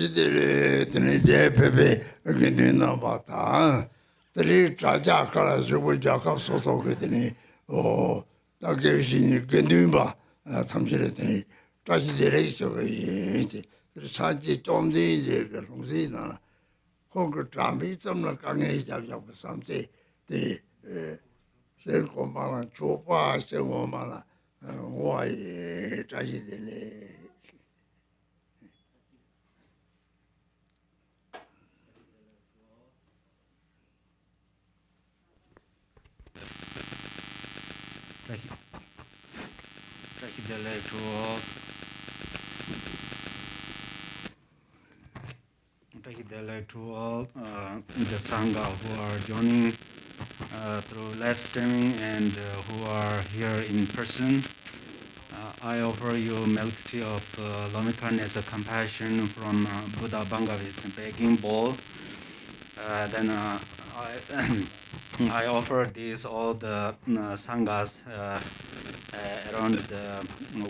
tragedy, the pepe, again, no bata. The Trajakala, Zubujakov, Soto, or Dagavin, Gendumba, Tamjiretini, tragedy, the Saji Tondi, the Rosina, Conquer Trampi, some like something, the Selcomana, Chopa, Selcomana, why tragedy. To all the Sangha who are joining through live streaming and who are here in person. I offer you milk tea of loving kindness and compassion from Buddha Bhangavi's begging bowl. Then I offer these all the Sanghas around the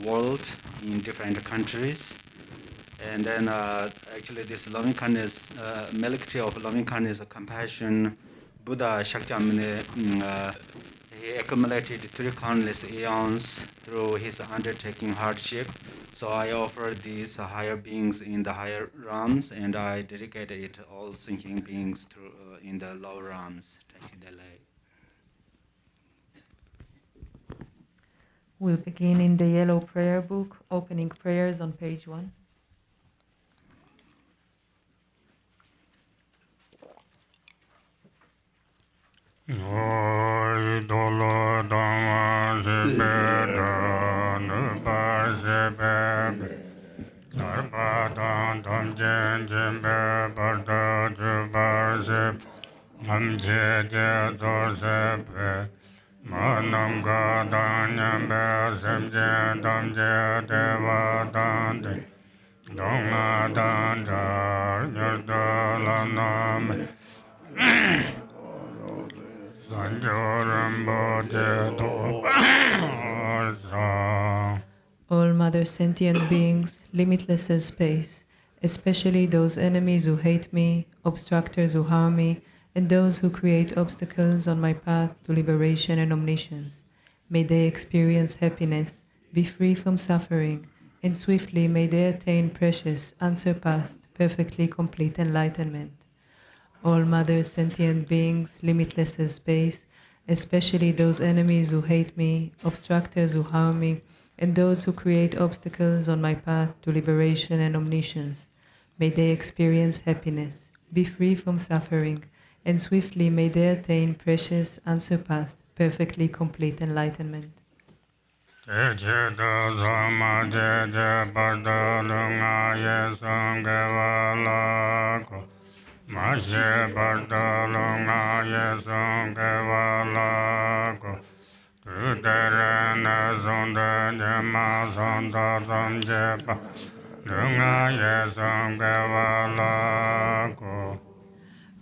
world in different countries. And then actually this loving kindness, milk tea of loving kindness and compassion, Buddha Shakyamuni, he accumulated 3 countless eons through his undertaking hardship. So I offer these higher beings in the higher realms, and I dedicate it to all thinking beings through, in the lower realms. We'll begin in the yellow prayer book, opening prayers on page 1. All Mother sentient beings, limitless as space, especially those enemies who hate me, obstructors who harm me, and those who create obstacles on my path to liberation and omniscience. May they experience happiness, be free from suffering, and swiftly may they attain precious, unsurpassed, perfectly complete enlightenment. All Mother sentient beings, limitless as space, especially those enemies who hate me, obstructors who harm me, and those who create obstacles on my path to liberation and omniscience. May they experience happiness, be free from suffering, and swiftly may they attain precious, unsurpassed, perfectly complete enlightenment.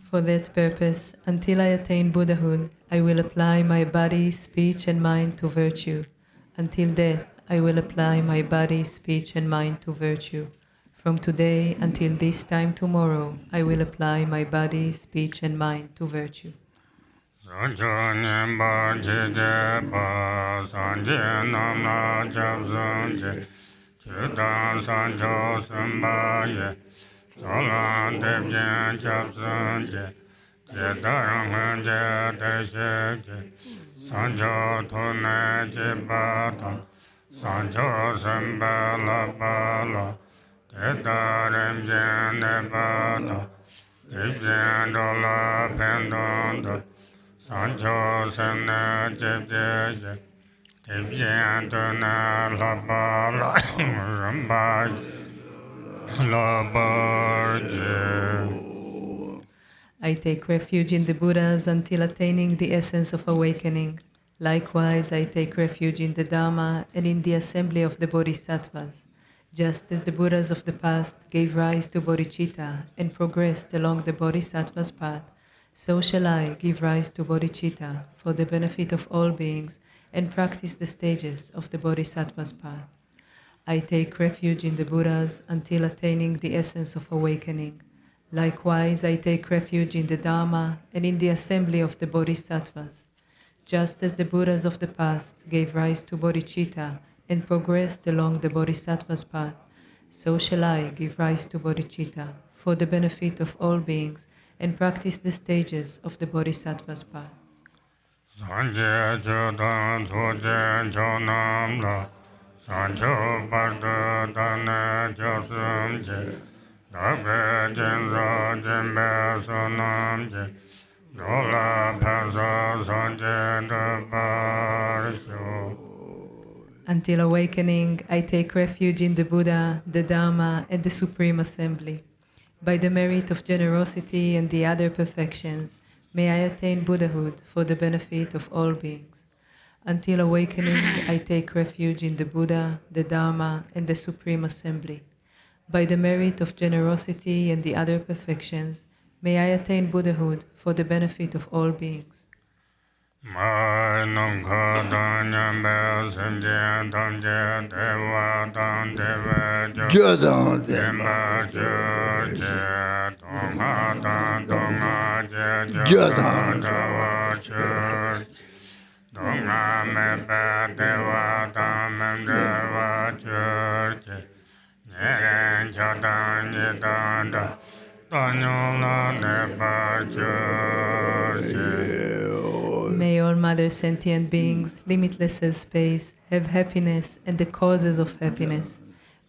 For that purpose, until I attain Buddhahood, I will apply my body, speech, and mind to virtue. Until death, I will apply my body, speech, and mind to virtue. From today until this time tomorrow, I will apply my body, speech, and mind to virtue. I take refuge in the Buddhas until attaining the essence of awakening. Likewise, I take refuge in the Dharma and in the assembly of the Bodhisattvas. Just as the Buddhas of the past gave rise to bodhicitta and progressed along the Bodhisattva's path, so shall I give rise to bodhicitta for the benefit of all beings and practice the stages of the Bodhisattva's path. I take refuge in the Buddhas until attaining the essence of awakening. Likewise, I take refuge in the Dharma and in the assembly of the Bodhisattvas. Just as the Buddhas of the past gave rise to bodhicitta and progressed along the Bodhisattva's path, so shall I give rise to bodhicitta for the benefit of all beings and practice the stages of the Bodhisattva's path. Sanje Chodan Soje Chonamla Sancho Bardo Dane Josumje Dabe Jenro Jembe Sonamje Dola Panza Sanje Dabarsho. Until awakening, I take refuge in the Buddha, the Dharma, and the Supreme Assembly. By the merit of generosity and the other perfections, may I attain Buddhahood for the benefit of all beings. Until awakening, I take refuge in the Buddha, the Dharma, and the Supreme Assembly. By the merit of generosity and the other perfections, may I attain Buddhahood for the benefit of all beings. Mai nong kha dan nyam be sim je dan je dewa dan deve jo demba jo je dong ha dan dong ha je jo dan dawa jo dong ha me be dewa dan mem dewa jo je nyen jo dan ye dan da dan yo la ne ba jo je. May all Mother sentient beings, limitless as space, have happiness and the causes of happiness.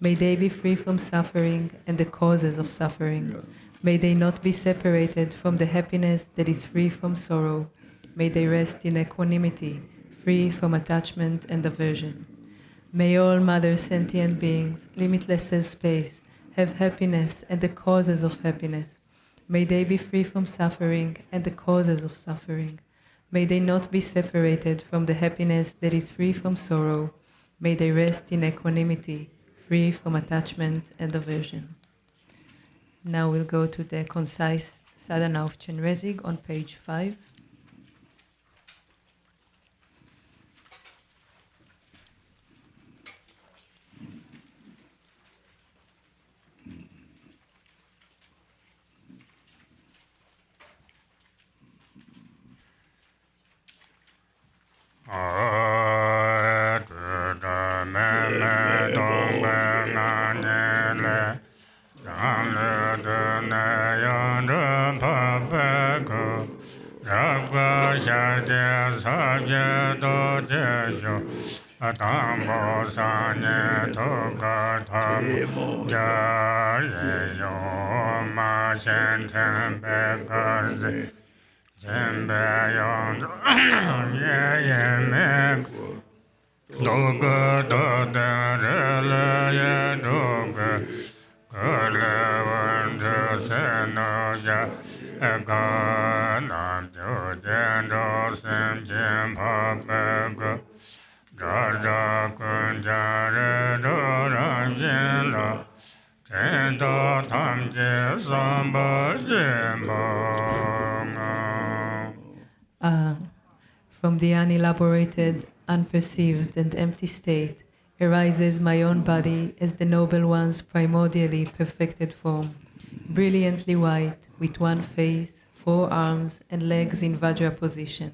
May they be free from suffering and the causes of suffering. May they not be separated from the happiness that is free from sorrow. May they rest in equanimity, free from attachment and aversion. May all Mother sentient beings, limitless as space, have happiness and the causes of happiness. May they be free from suffering and the causes of suffering. May they not be separated from the happiness that is free from sorrow. May they rest in equanimity, free from attachment and aversion. Now we'll go to the concise sadhana of Chenrezig on page 5. Atambo sanye toka tam jare yo ma shen tempe karze jembe yon ye ye me doga do de rele ye doga kale wanda seno ya eka nam jo jendo sen jem pa pega Raja Kunjare Dorangela Tendo Tamje Samba From the unelaborated, unperceived, and empty state arises my own body as the Noble One's primordially perfected form, brilliantly white, with one face, 4 arms, and legs in Vajra position.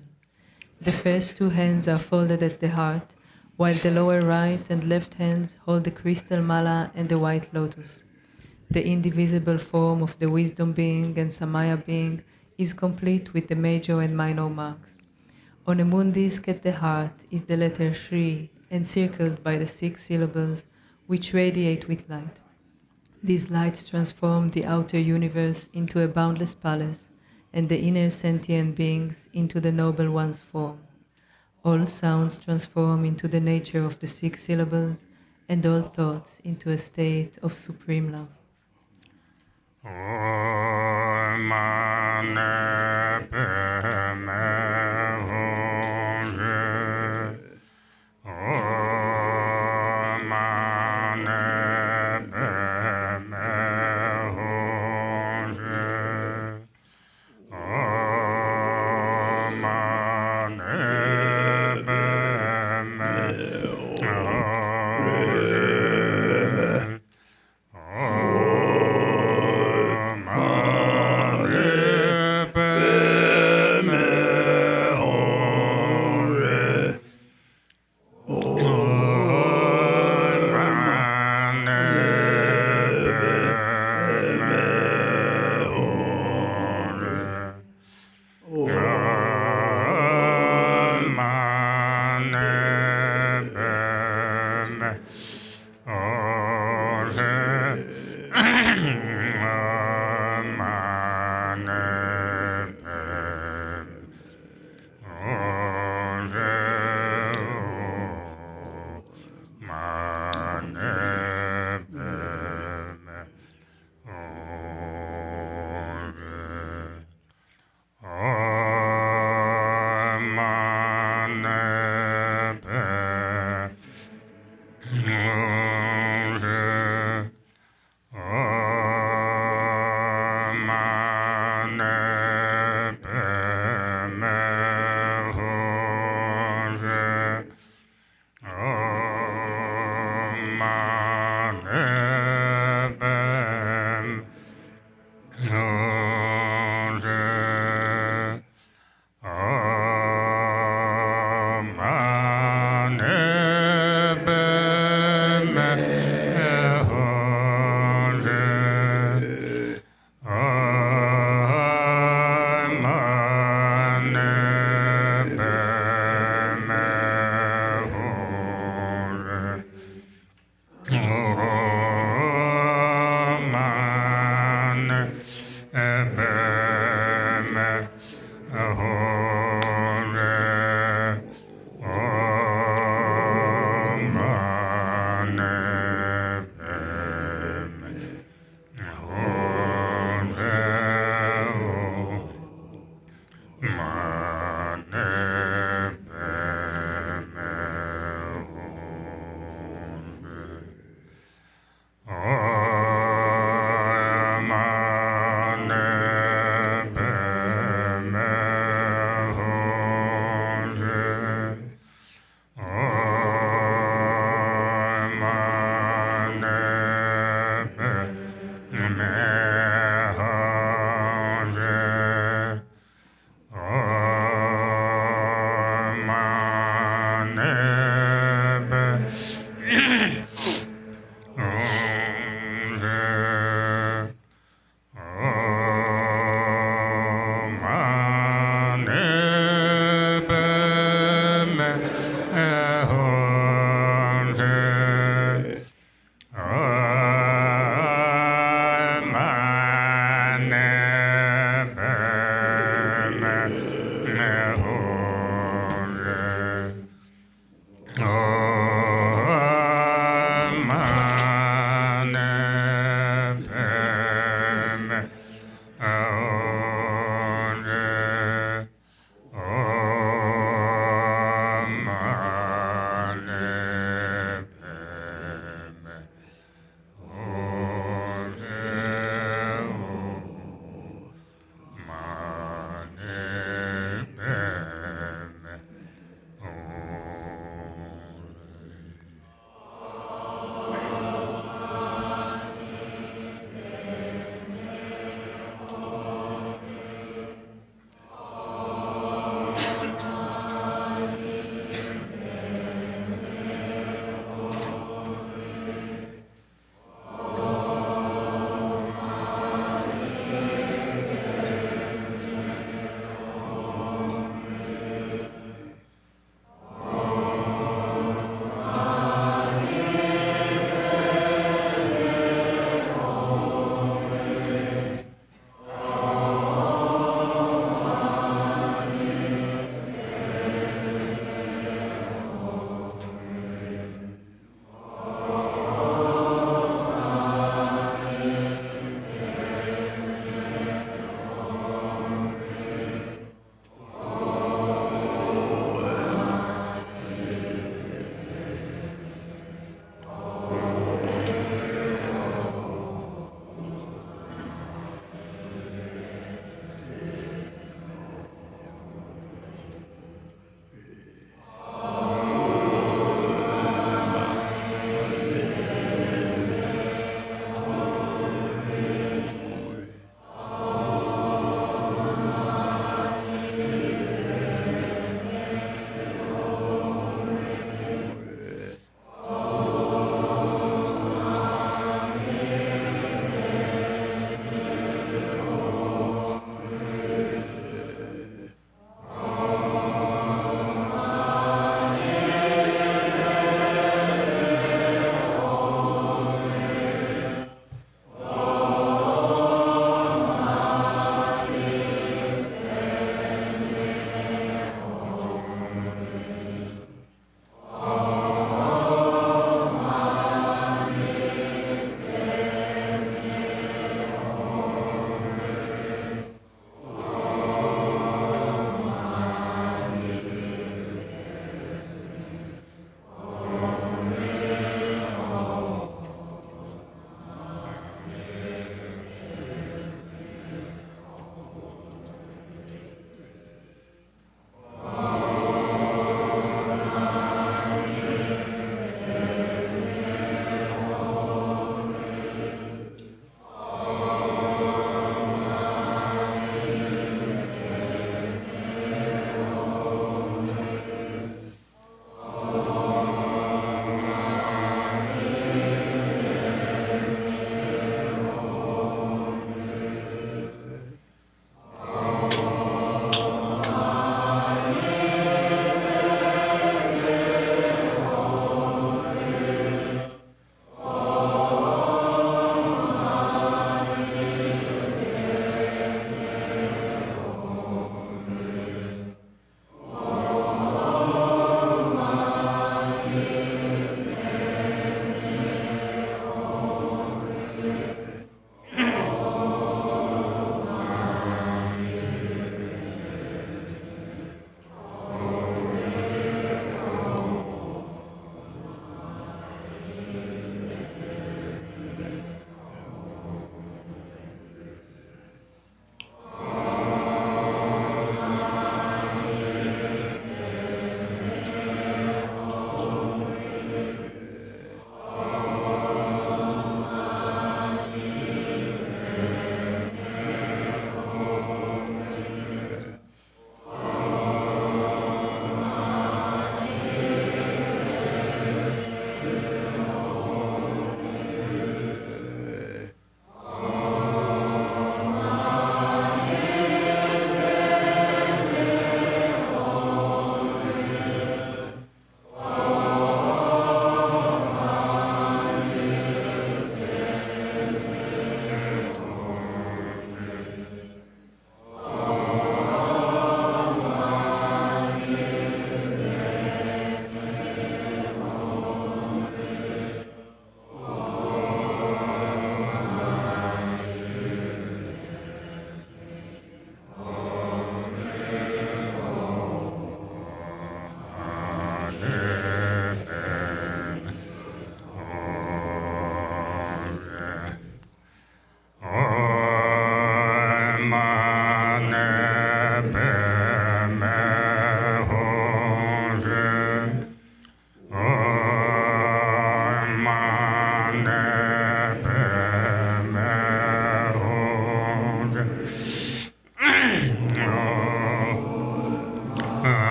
The first 2 hands are folded at the heart, while the lower right and left hands hold the crystal mala and the white lotus. The indivisible form of the wisdom being and samaya being is complete with the major and minor marks. On a moon disk at the heart is the letter Shri, encircled by the 6 syllables which radiate with light. These lights transform the outer universe into a boundless palace, and the inner sentient beings into the Noble One's form. All sounds transform into the nature of the 6 syllables, and all thoughts into a state of supreme love.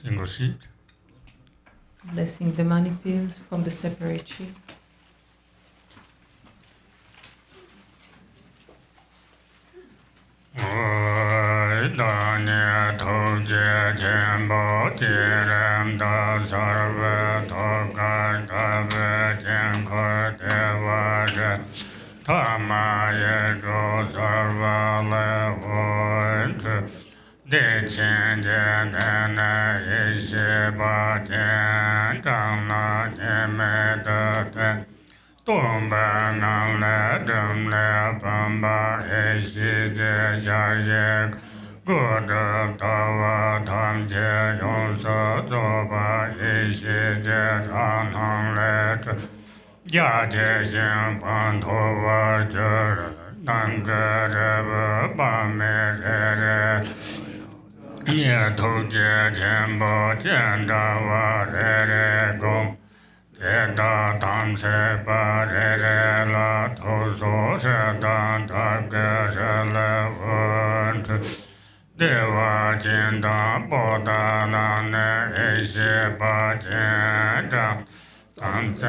Single sheet. Blessing the money pills from the separate sheet. De chen de na yeshe ba tian zhang na nye me de ten dong ba nang le zheng le bang ba he shi de xia ye gu zhe da wa tam che yong se zo ba he shi de zhang nang le zhe ya che xin pan to wa zhe re nan ge zhe be ba me re re Nye to je chen po chen da wa re re gong Te da tam se pa re re la to so she dan ta ge she le wen che De wa jin da po da la ne e she pa chen zhang Tam se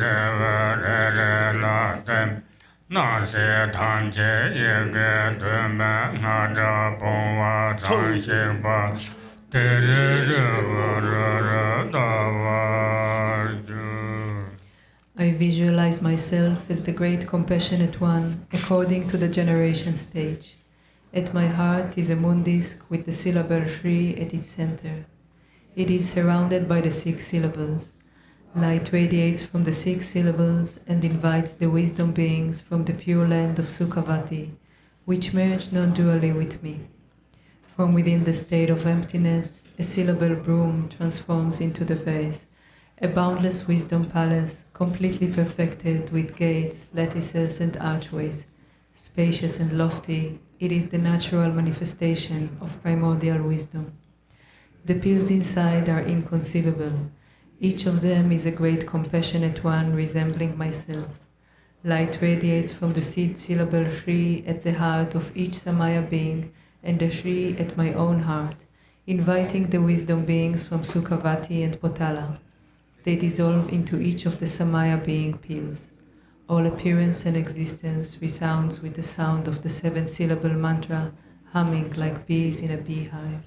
re we re re la tem Na se tan che ye ge dun ben nga zha bong wa zhang xing pa te zhi zhi wu zhi zhi da wa ju. I visualize myself as the great compassionate one according to the generation stage. At my heart is a moon disk with the syllable Shri at its center. It is surrounded by the 6 syllables. Light radiates from the 6 syllables and invites the wisdom beings from the pure land of Sukhavati, which merge non-dually with me. From within the state of emptiness, a syllable broom transforms into the vase, a boundless wisdom palace, completely perfected with gates, lattices, and archways. Spacious and lofty, it is the natural manifestation of primordial wisdom. The pills inside are inconceivable. Each of them is a great compassionate one resembling myself. Light radiates from the seed syllable Shri at the heart of each Samaya being and the Shri at my own heart, inviting the wisdom beings from Sukhavati and Potala. They dissolve into each of the Samaya being pills. All appearance and existence resounds with the sound of the 7-syllable mantra, humming like bees in a beehive.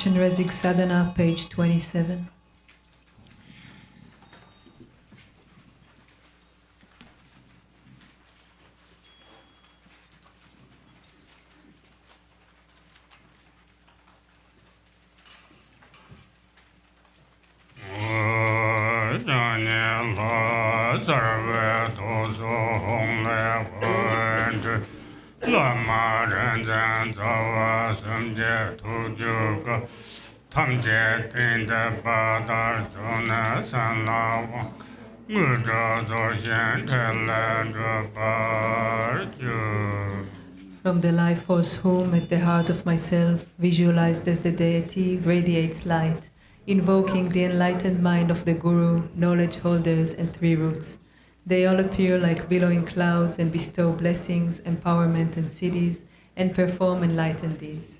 Chenrezig sadhana, page 27. From the life force whom at the heart of myself, visualized as the deity, radiates light, invoking the enlightened mind of the Guru, knowledge holders, and three roots. They all appear like billowing clouds and bestow blessings, empowerment, and cities, and perform enlightened deeds.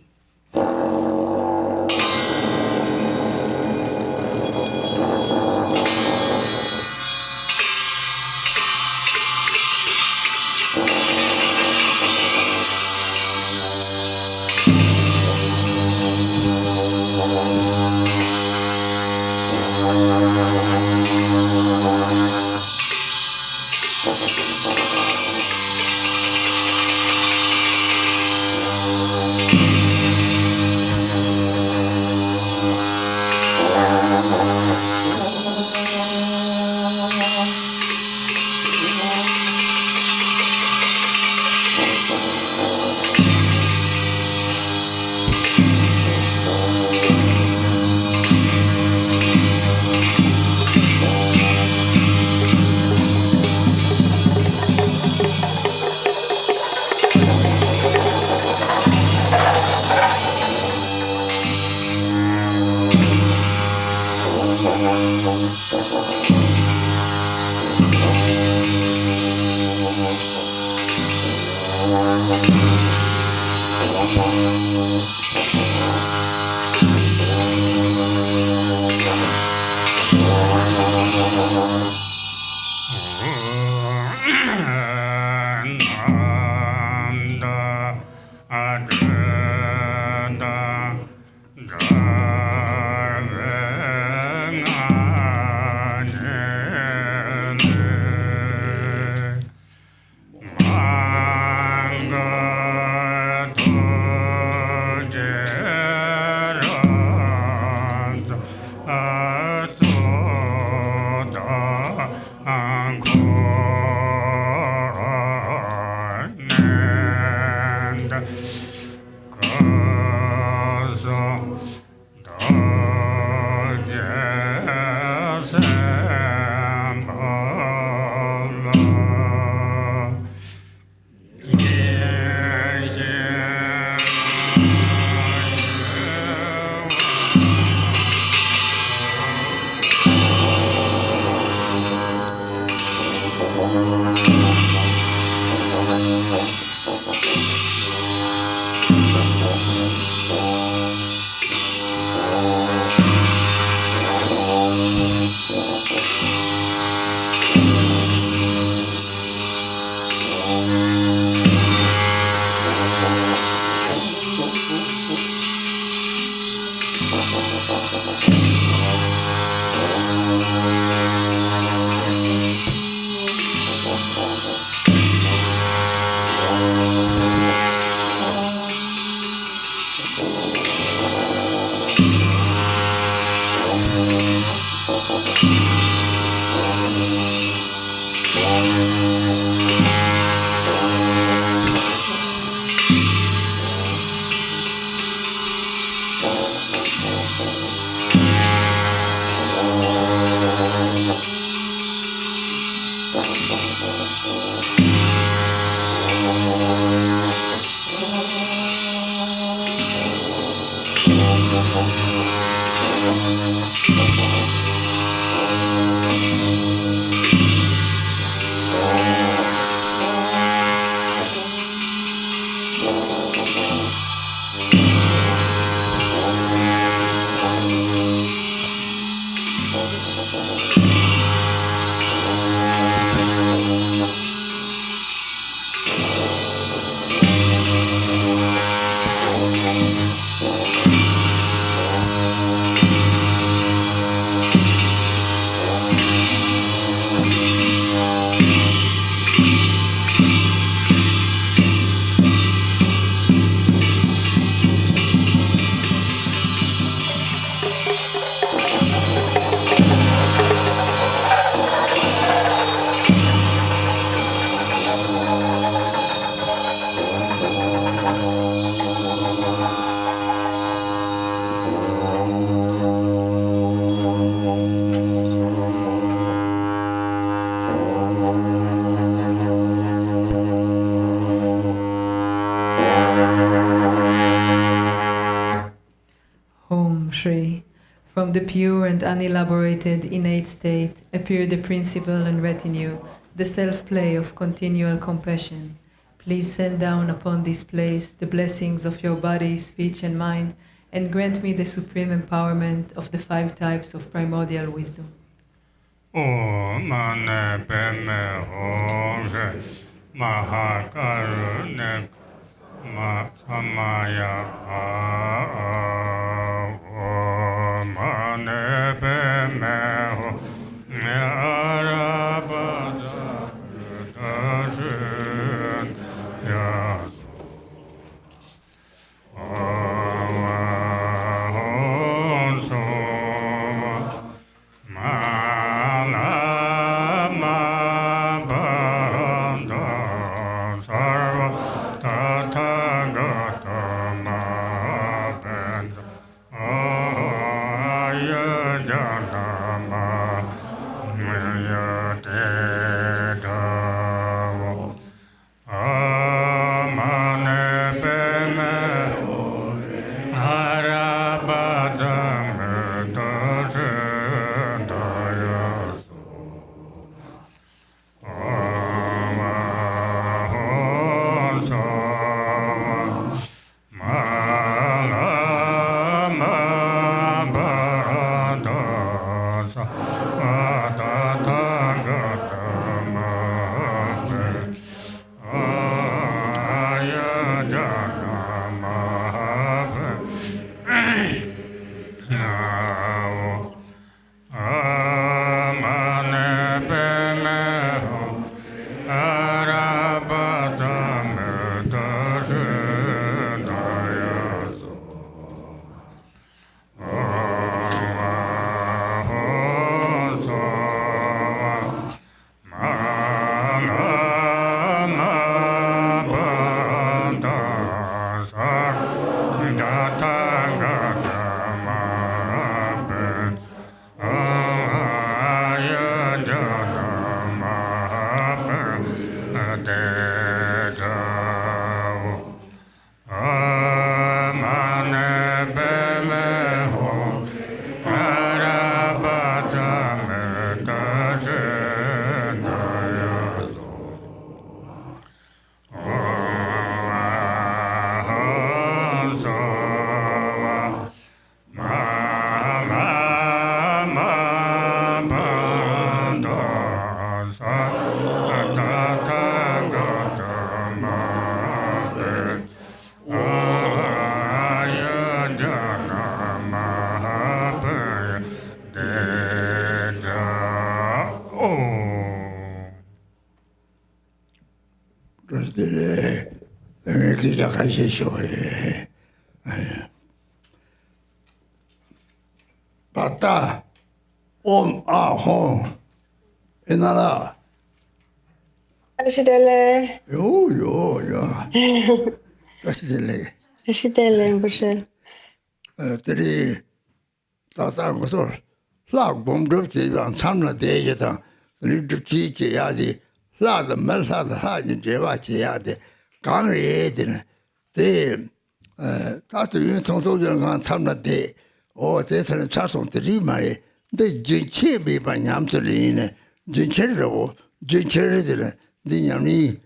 From the pure and unelaborated innate state appear the principle and retinue, the self-play of continual compassion. Please send down upon this place the blessings of your body, speech, and mind, and grant me the supreme empowerment of the 5 types of primordial wisdom. Om Mani Padme Hum Mahakaruna Samaya Om Mani Padme Hum Arabada Dashin Yas Yeah. Tata, Om Ahom, Inala. Ashidele. Yo. Ashidele. Ashidele, Rinpoche. Tiri, Tata, Gosor, Lag Bom Drubchi, on Samla Dejan, Drubchi, Yadi, Lad, the Melsa, the Hajin, Jevachi, Yadi, Gangri Edin, they, Tata Yun Tonto on Samla De, or they turn Charson to Rimari, they Jinchi be by Yamtolin, Jinchero, Jincheridin, the Yamni,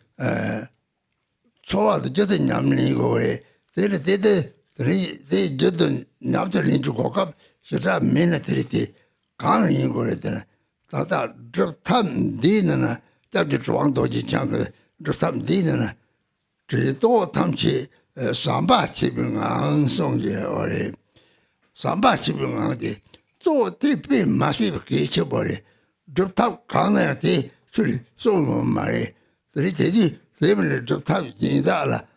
so the Jutin Yamni go away. They Jutin Yamtolin to cook up, should have minute, Kang go there. Tata drop tam dinner, that the Drubwang Doji Chang, drop tam dinner. To Tamchi, Samba Chibing Ang Song or Samba Chibing Ang. So deepen massive creature body. Drop top Kana, they should so marry. The lady, they drop top in that.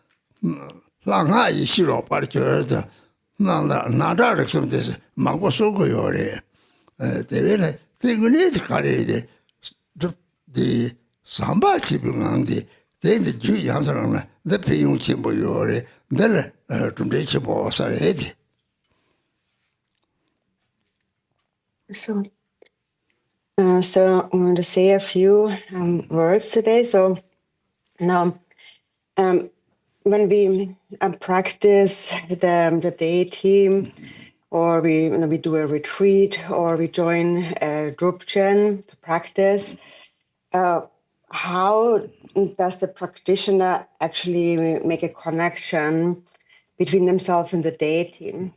Long high, she wrote particular. Nada, some this Mango Sogo yore. They will think we need to carry the Samba Chibing Ang. Then the Jew answer the Payung Chimbo yore. Then to reach a boss are head. So I'm going to say a few words today. So now, when we practice the deity, or we do a retreat, or we join Drubchen to practice, how does the practitioner actually make a connection between themselves and the deity?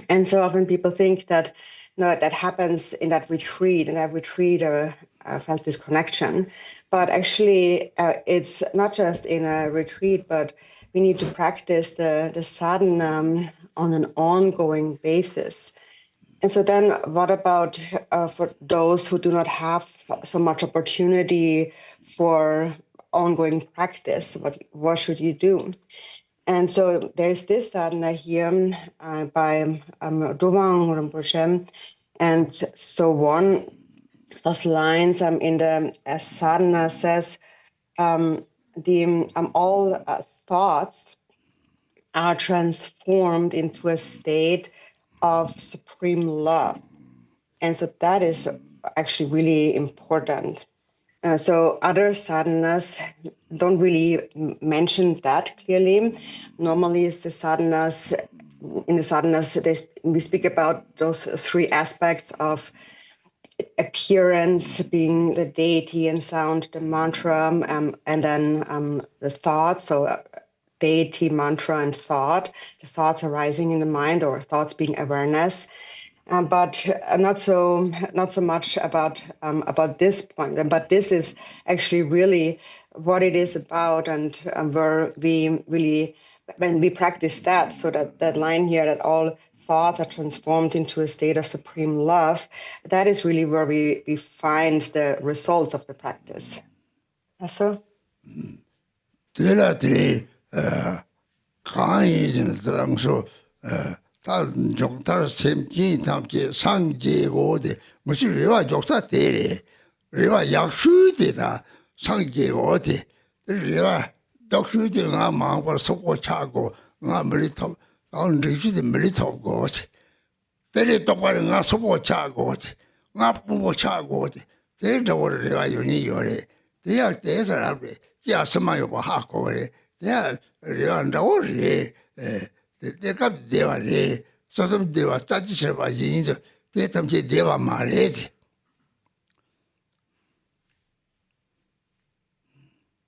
And so often people think that that happens in that retreat. In that retreat, I felt this connection. But actually, it's not just in a retreat, but we need to practice the sadhana on an ongoing basis. And so then what about for those who do not have so much opportunity for ongoing practice? What should you do? And so there's this sadhana here by Drubwang Rinpoche. And so one of those lines in the sadhana says, all thoughts are transformed into a state of supreme love. And so that is actually really important. So other sadhanas don't really mention that clearly. Normally, it's in the sadhanas, we speak about those three aspects of appearance, being the deity and sound, the mantra, and then the thoughts. So deity, mantra, and thought. The thoughts arising in the mind, or thoughts being awareness. But not so much about this point. But this is actually really what it is about, and where we really when we practice that, so that line here, that all thoughts are transformed into a state of supreme love, that is really where we find the results of the practice. So?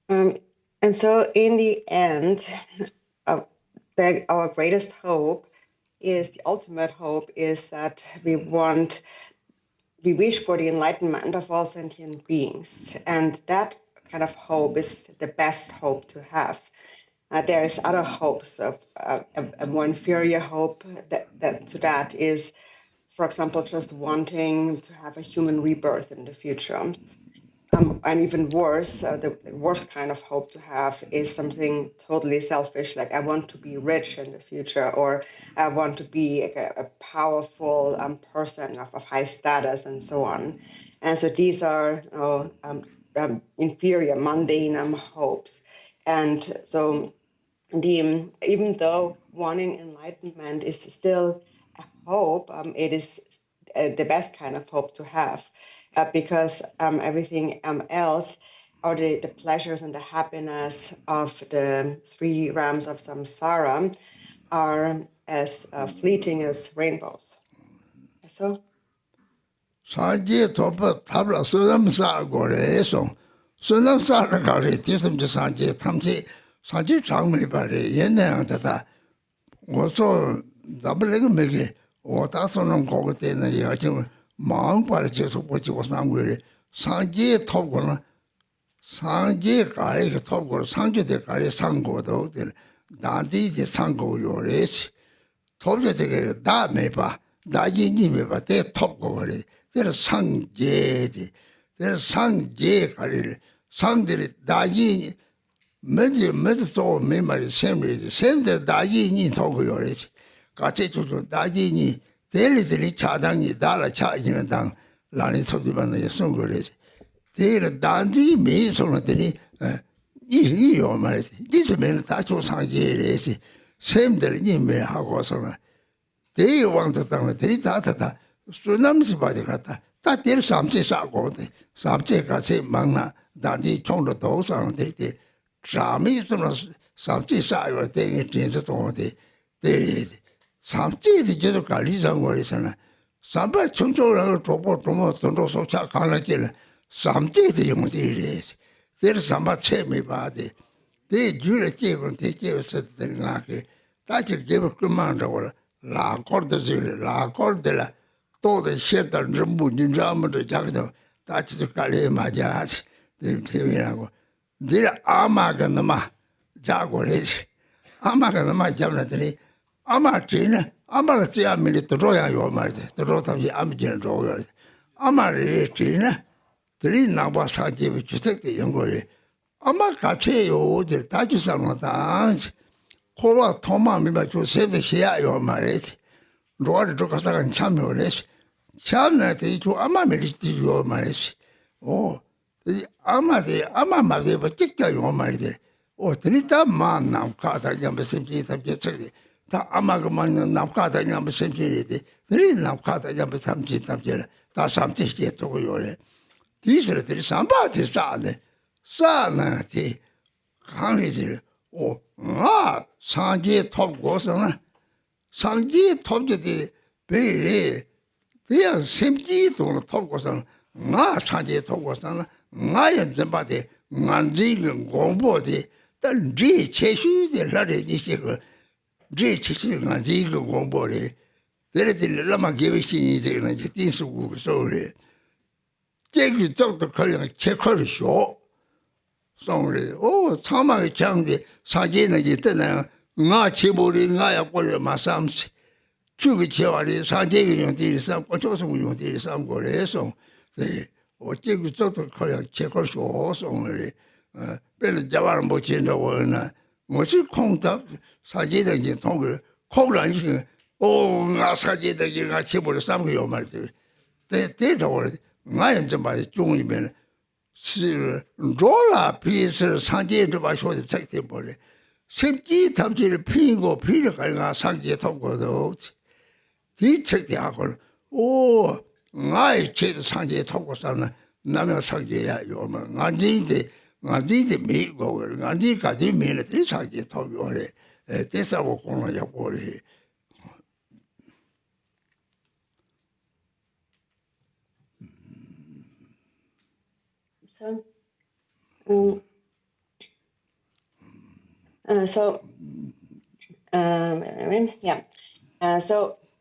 And so in the end, our greatest hope is, the ultimate hope is that we wish for the enlightenment of all sentient beings. And that kind of hope is the best hope to have. There's other hopes of a more inferior hope that is, for example, just wanting to have a human rebirth in the future. And even worse, the worst kind of hope to have is something totally selfish, like I want to be rich in the future, or I want to be a powerful person of high status, and so on. And so these are inferior, mundane hopes. And so even though wanting enlightenment is still a hope, it is the best kind of hope to have. Because everything else, or the pleasures and the happiness of the three realms of samsara, are as fleeting as rainbows. So? Sanji topa tabla sunam sa gore song. Sunam sa na gore tisum de sanji tamji sanji changme bare yenna tata. Oso dablega mege o ta sonam ko te na ya che 마음 빠르게서 보지고 상고에 상지에 톱고는 상지에 가리가 톱고 상지에 가리 상고도 나디지 상고요레스 톱제되게 다 매봐 나지니 매봐 대 톱고 그래 그 상제디 그 상제 가리 상들이 나지 매도 매말이 셈데 나지니 톱고요레스 같이 또 나지니 대리들이 차당이 달아 차이는 당 라니 소리반에 송거래지 대리 단지 메소는들이 이요 말이지 이즈면 다초 상계래지 샘들 님에 하고서는 대왕도 땅에 대리 다다 수남지 바지 갔다 다 대리 삼제 사고데 삼제 같이 막나 단지 총도 도상 대리 잠이서는 삼제 사요 대리 진짜 동데 대리 삼지의 제도 관리장 거리잖아. 삼바 청조를 도보 돈도 소차 가라길 삼지의 용들이. 들 삼바 체미 바데. 대 주를 깨고 대깨서 들가게. 다시 개버 그만하고 라 코르드지 라 코르데라 또데 셰다 전부 진짜문도 작도 다치도 갈래 맞아. 대비라고. 늘 아마가 넘아 자고래지. 아마가 넘아 잡나더니 아마트네 아마가 지아밀이 들어야 요 말이지 들어다비 아미지는 들어야 아마리트네 들이 나와 사지비 주택의 연구에 아마 같이요 다주상마다 코와 토마미가 조세도 해야 요 말이지 로아를 들어가다가 참여를 했어 참나한테 저 아마밀이 요 말이지 아마마게 버티까 요 말이지 들이다 만남 가다 잠베심지 담제지 다 아마그만 남가다 냠 센지리데 드리 남가다 냠 삼지 다 삼지게 또 요래 디스르들이 삼바티 사나티 강이들 상지 톱고서나 상지 톱제디 베리 대야 샘지 돈 톱고서나 상지 톱고서나 연전바데 만지는 공부데 단지 체슈데 라레니시고这其实俺这一个广播的，这里的那么给我心里这个呢，就35个手的，这个走的可能切块的小，送的长嘛讲的，上街那就真的 nga chiburi nga ya kore masams chugi chewari sanje gi yonti sam ko chosu yonti sam gore so de o chegu choto kore cheko sho so re pel jawar mo chindo wona mo chi kongta saje de gi tong ko ran yi o nga saje de gi nga chiburi sam gi yo mar de de ro nga yin zhe ba zhong yi ben是罗拉皮是常见这把说的这点不嘞，甚至他们就是苹果皮的个人上街头过头，第这点个哦，爱吃的上街头过上呢，那么上街呀有嘛，俺的美国人，俺的家的美了的上街头有嘞，这是我讲了要过嘞。So, so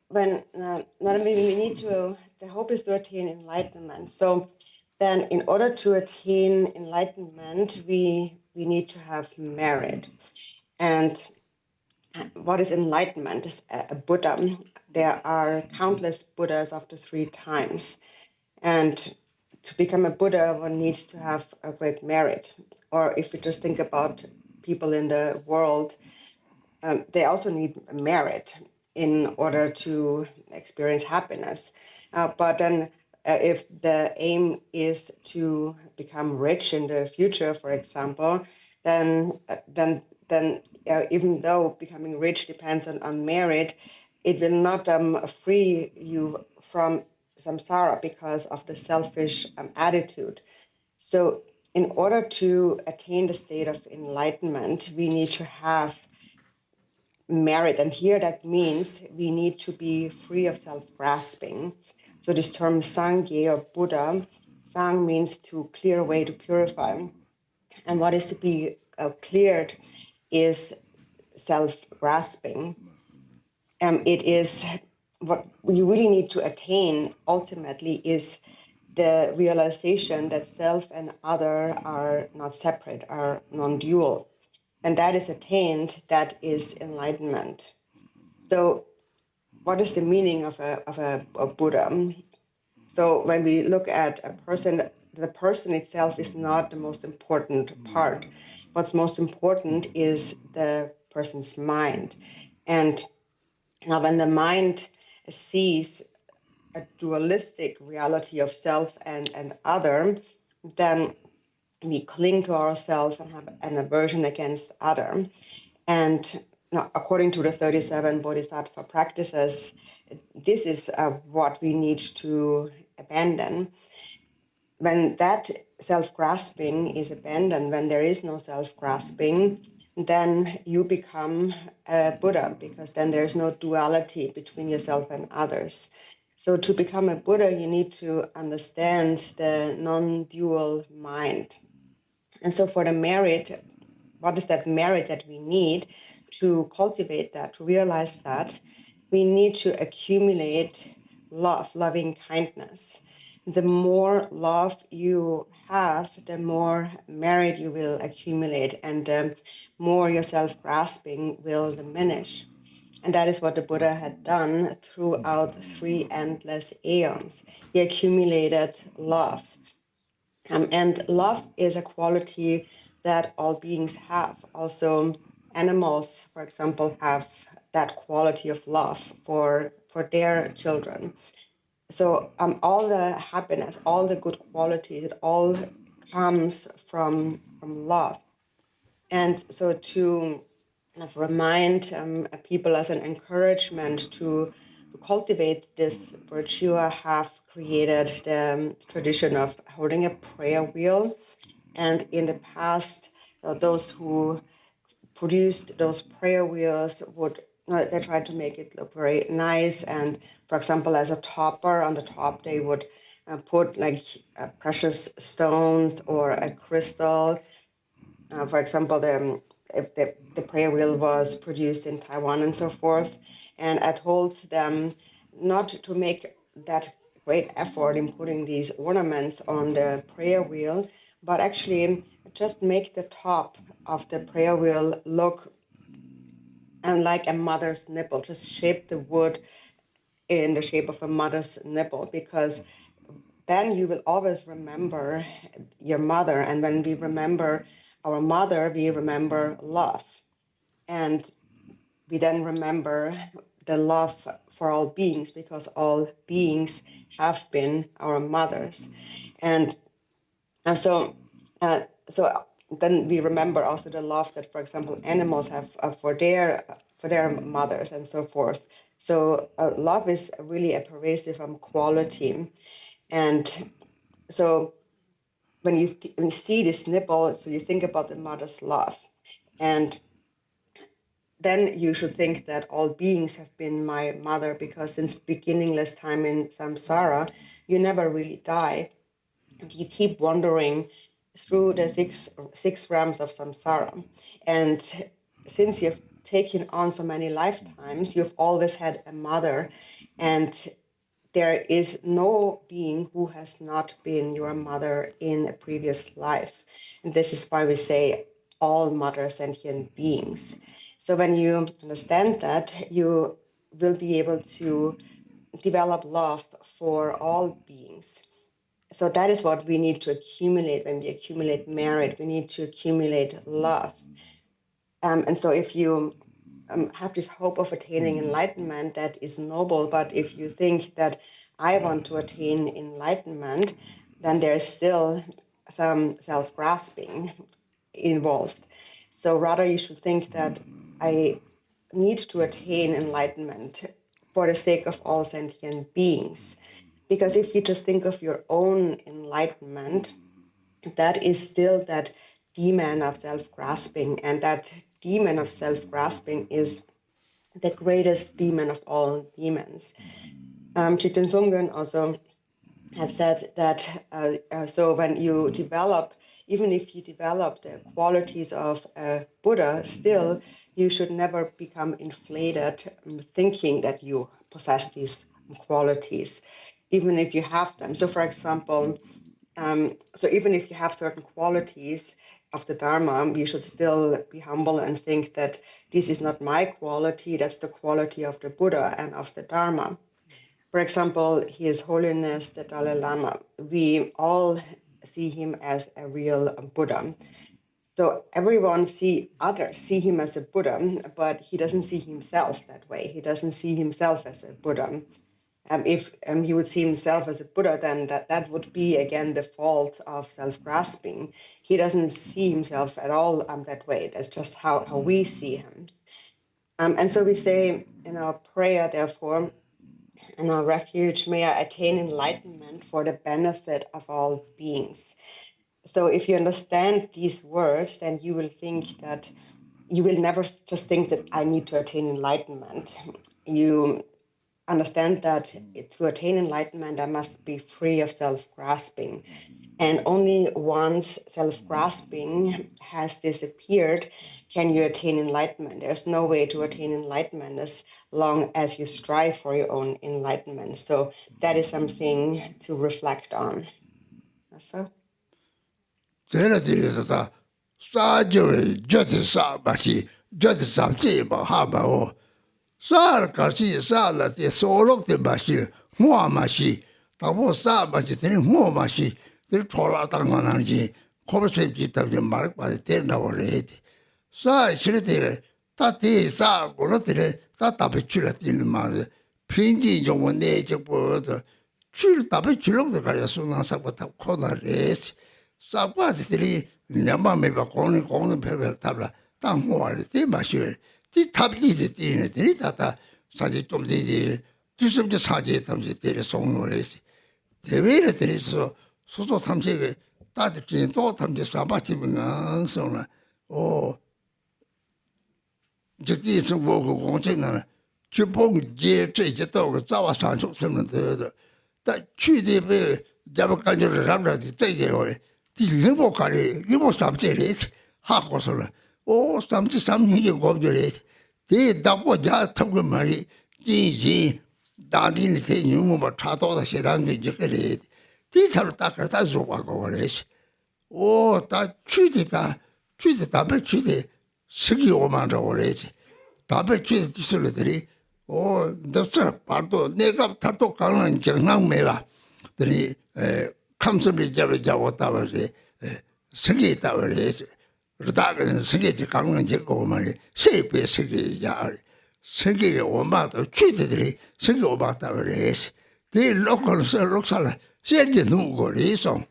when we need to, the hope is to attain enlightenment. So then in order to attain enlightenment, we need to have merit. And what is enlightenment? Is a Buddha. There are countless Buddhas of the 3 times. And to become a Buddha, one needs to have a great merit. Or if we just think about people in the world, they also need merit in order to experience happiness. But then if the aim is to become rich in the future, for example, then even though becoming rich depends on merit, it will not free you from samsara because of the selfish attitude. So in order to attain the state of enlightenment, we need to have merit. And here that means we need to be free of self-grasping. So this term Sangye or Buddha, Sang means to clear away, to purify. And what is to be cleared is self-grasping. It is what you really need to attain ultimately is the realization that self and other are not separate, are non-dual. And that is attained, that is enlightenment. So what is the meaning of a Buddha? So when we look at a person, the person itself is not the most important part. What's most important is the person's mind. And now when the mind sees a dualistic reality of self and other, then we cling to ourselves and have an aversion against other. And now, according to the 37 Bodhisattva practices, this is what we need to abandon. When that self-grasping is abandoned, when there is no self-grasping, then you become a Buddha, because then there's no duality between yourself and others. So to become a Buddha, you need to understand the non-dual mind. And so for the merit, what is that merit that we need to cultivate that, to realize that? We need to accumulate love, loving kindness. The more love you have, the more merit you will accumulate, and the more your self-grasping will diminish. And that is what the Buddha had done throughout 3 endless aeons. He accumulated love. And love is a quality that all beings have. Also, animals, for example, have that quality of love for their children. So all the happiness, all the good qualities, it all comes from love. And so to kind of remind people as an encouragement to cultivate this virtue, I have created the tradition of holding a prayer wheel. And in the past, those who produced those prayer wheels would they tried to make it look very nice. And for example, as a topper on the top, they would put like precious stones or a crystal. For example, if the prayer wheel was produced in Taiwan and so forth. And I told them not to make that great effort in putting these ornaments on the prayer wheel, but actually just make the top of the prayer wheel look and like a mother's nipple, just shape the wood in the shape of a mother's nipple, because then you will always remember your mother. And when we remember our mother, we remember love. And we then remember the love for all beings, because all beings have been our mothers. And so then we remember also the love that, for example, animals have for their mothers and so forth. So love is really a pervasive quality. And so when you see this nipple, so you think about the mother's love. And then you should think that all beings have been my mother, because since beginningless time in samsara, you never really die. You keep wandering through the six realms of samsara. And since you've taken on so many lifetimes, you've always had a mother. And there is no being who has not been your mother in a previous life. And this is why we say all mother sentient beings. So when you understand that, you will be able to develop love for all beings. So that is what we need to accumulate when we accumulate merit. We need to accumulate love. And so if you have this hope of attaining enlightenment, that is noble. But if you think that I want to attain enlightenment, then there's still some self-grasping involved. So rather you should think that I need to attain enlightenment for the sake of all sentient beings. Because if you just think of your own enlightenment, that is still that demon of self-grasping. And that demon of self-grasping is the greatest demon of all demons. Chichen Sumgön also has said that so when you develop, even if you develop the qualities of a Buddha, still you should never become inflated thinking that you possess these qualities, even if you have them. So for example, so even if you have certain qualities of the Dharma, you should still be humble and think that this is not my quality, that's the quality of the Buddha and of the Dharma. For example, His Holiness the Dalai Lama, we all see him as a real Buddha. So everyone others see him as a Buddha, but he doesn't see himself that way. He doesn't see himself as a Buddha. If he would see himself as a Buddha, then that would be, again, the fault of self-grasping. He doesn't see himself at all that way. That's just how we see him. And so we say in our prayer, therefore, in our refuge, may I attain enlightenment for the benefit of all beings. So if you understand these words, then you will think that you will never just think that I need to attain enlightenment. You understand that to attain enlightenment, I must be free of self-grasping. And only once self-grasping has disappeared can you attain enlightenment. There's no way to attain enlightenment as long as you strive for your own enlightenment. So that is something to reflect on. So. Sar Garchi Sala de Solok de Bashi, Muamashi, Tabo Sabashi, Muamashi, the Tola Tanganji, Corset of the Mark by the Tenda or eight. Sa Shritire, Tati Sa Golotire, Tatapichulat in the mother, Pingi, your one nature bird, Chil Tapichulok the Gariasuna Sabata Kona race, Sabati, Yama maybe calling the Pebble Tabla, Tamor, Timashi. 이 탑리지 뛰네 다다 사지 좀 되지 뒤섬지 사지 담지 때려 송노래 대외에 들이서 소소 탐색에 다들 또 탐지 사바티면 성나 오 저기 좀 보고 공정하는 주봉제这些道个早晚上出什么的但去的被잡을 간절을 ram라지 되게 왜 뒤를 가리 이모 삼제리 하고 소라 오 삼지 삼히게 고절이 대 답고자 통과 말이 진진 다딘이 세뉴고 뭐 차도다 세단게 저거래 뒤사로 딱다 줘가고 그래시 오다 취지다 매 취지 스기 오만저 그래지 답에 취소들이 너서 봐도 내가 다도 강한 정상매가 들이 감성이 잡았다 버리 세계 있다 버리 그다가 세계지 강한 제고 말이 세배 세계야 세계에 오마도 취들이 세계 오마다 버리 대 lokal 세계 누구리서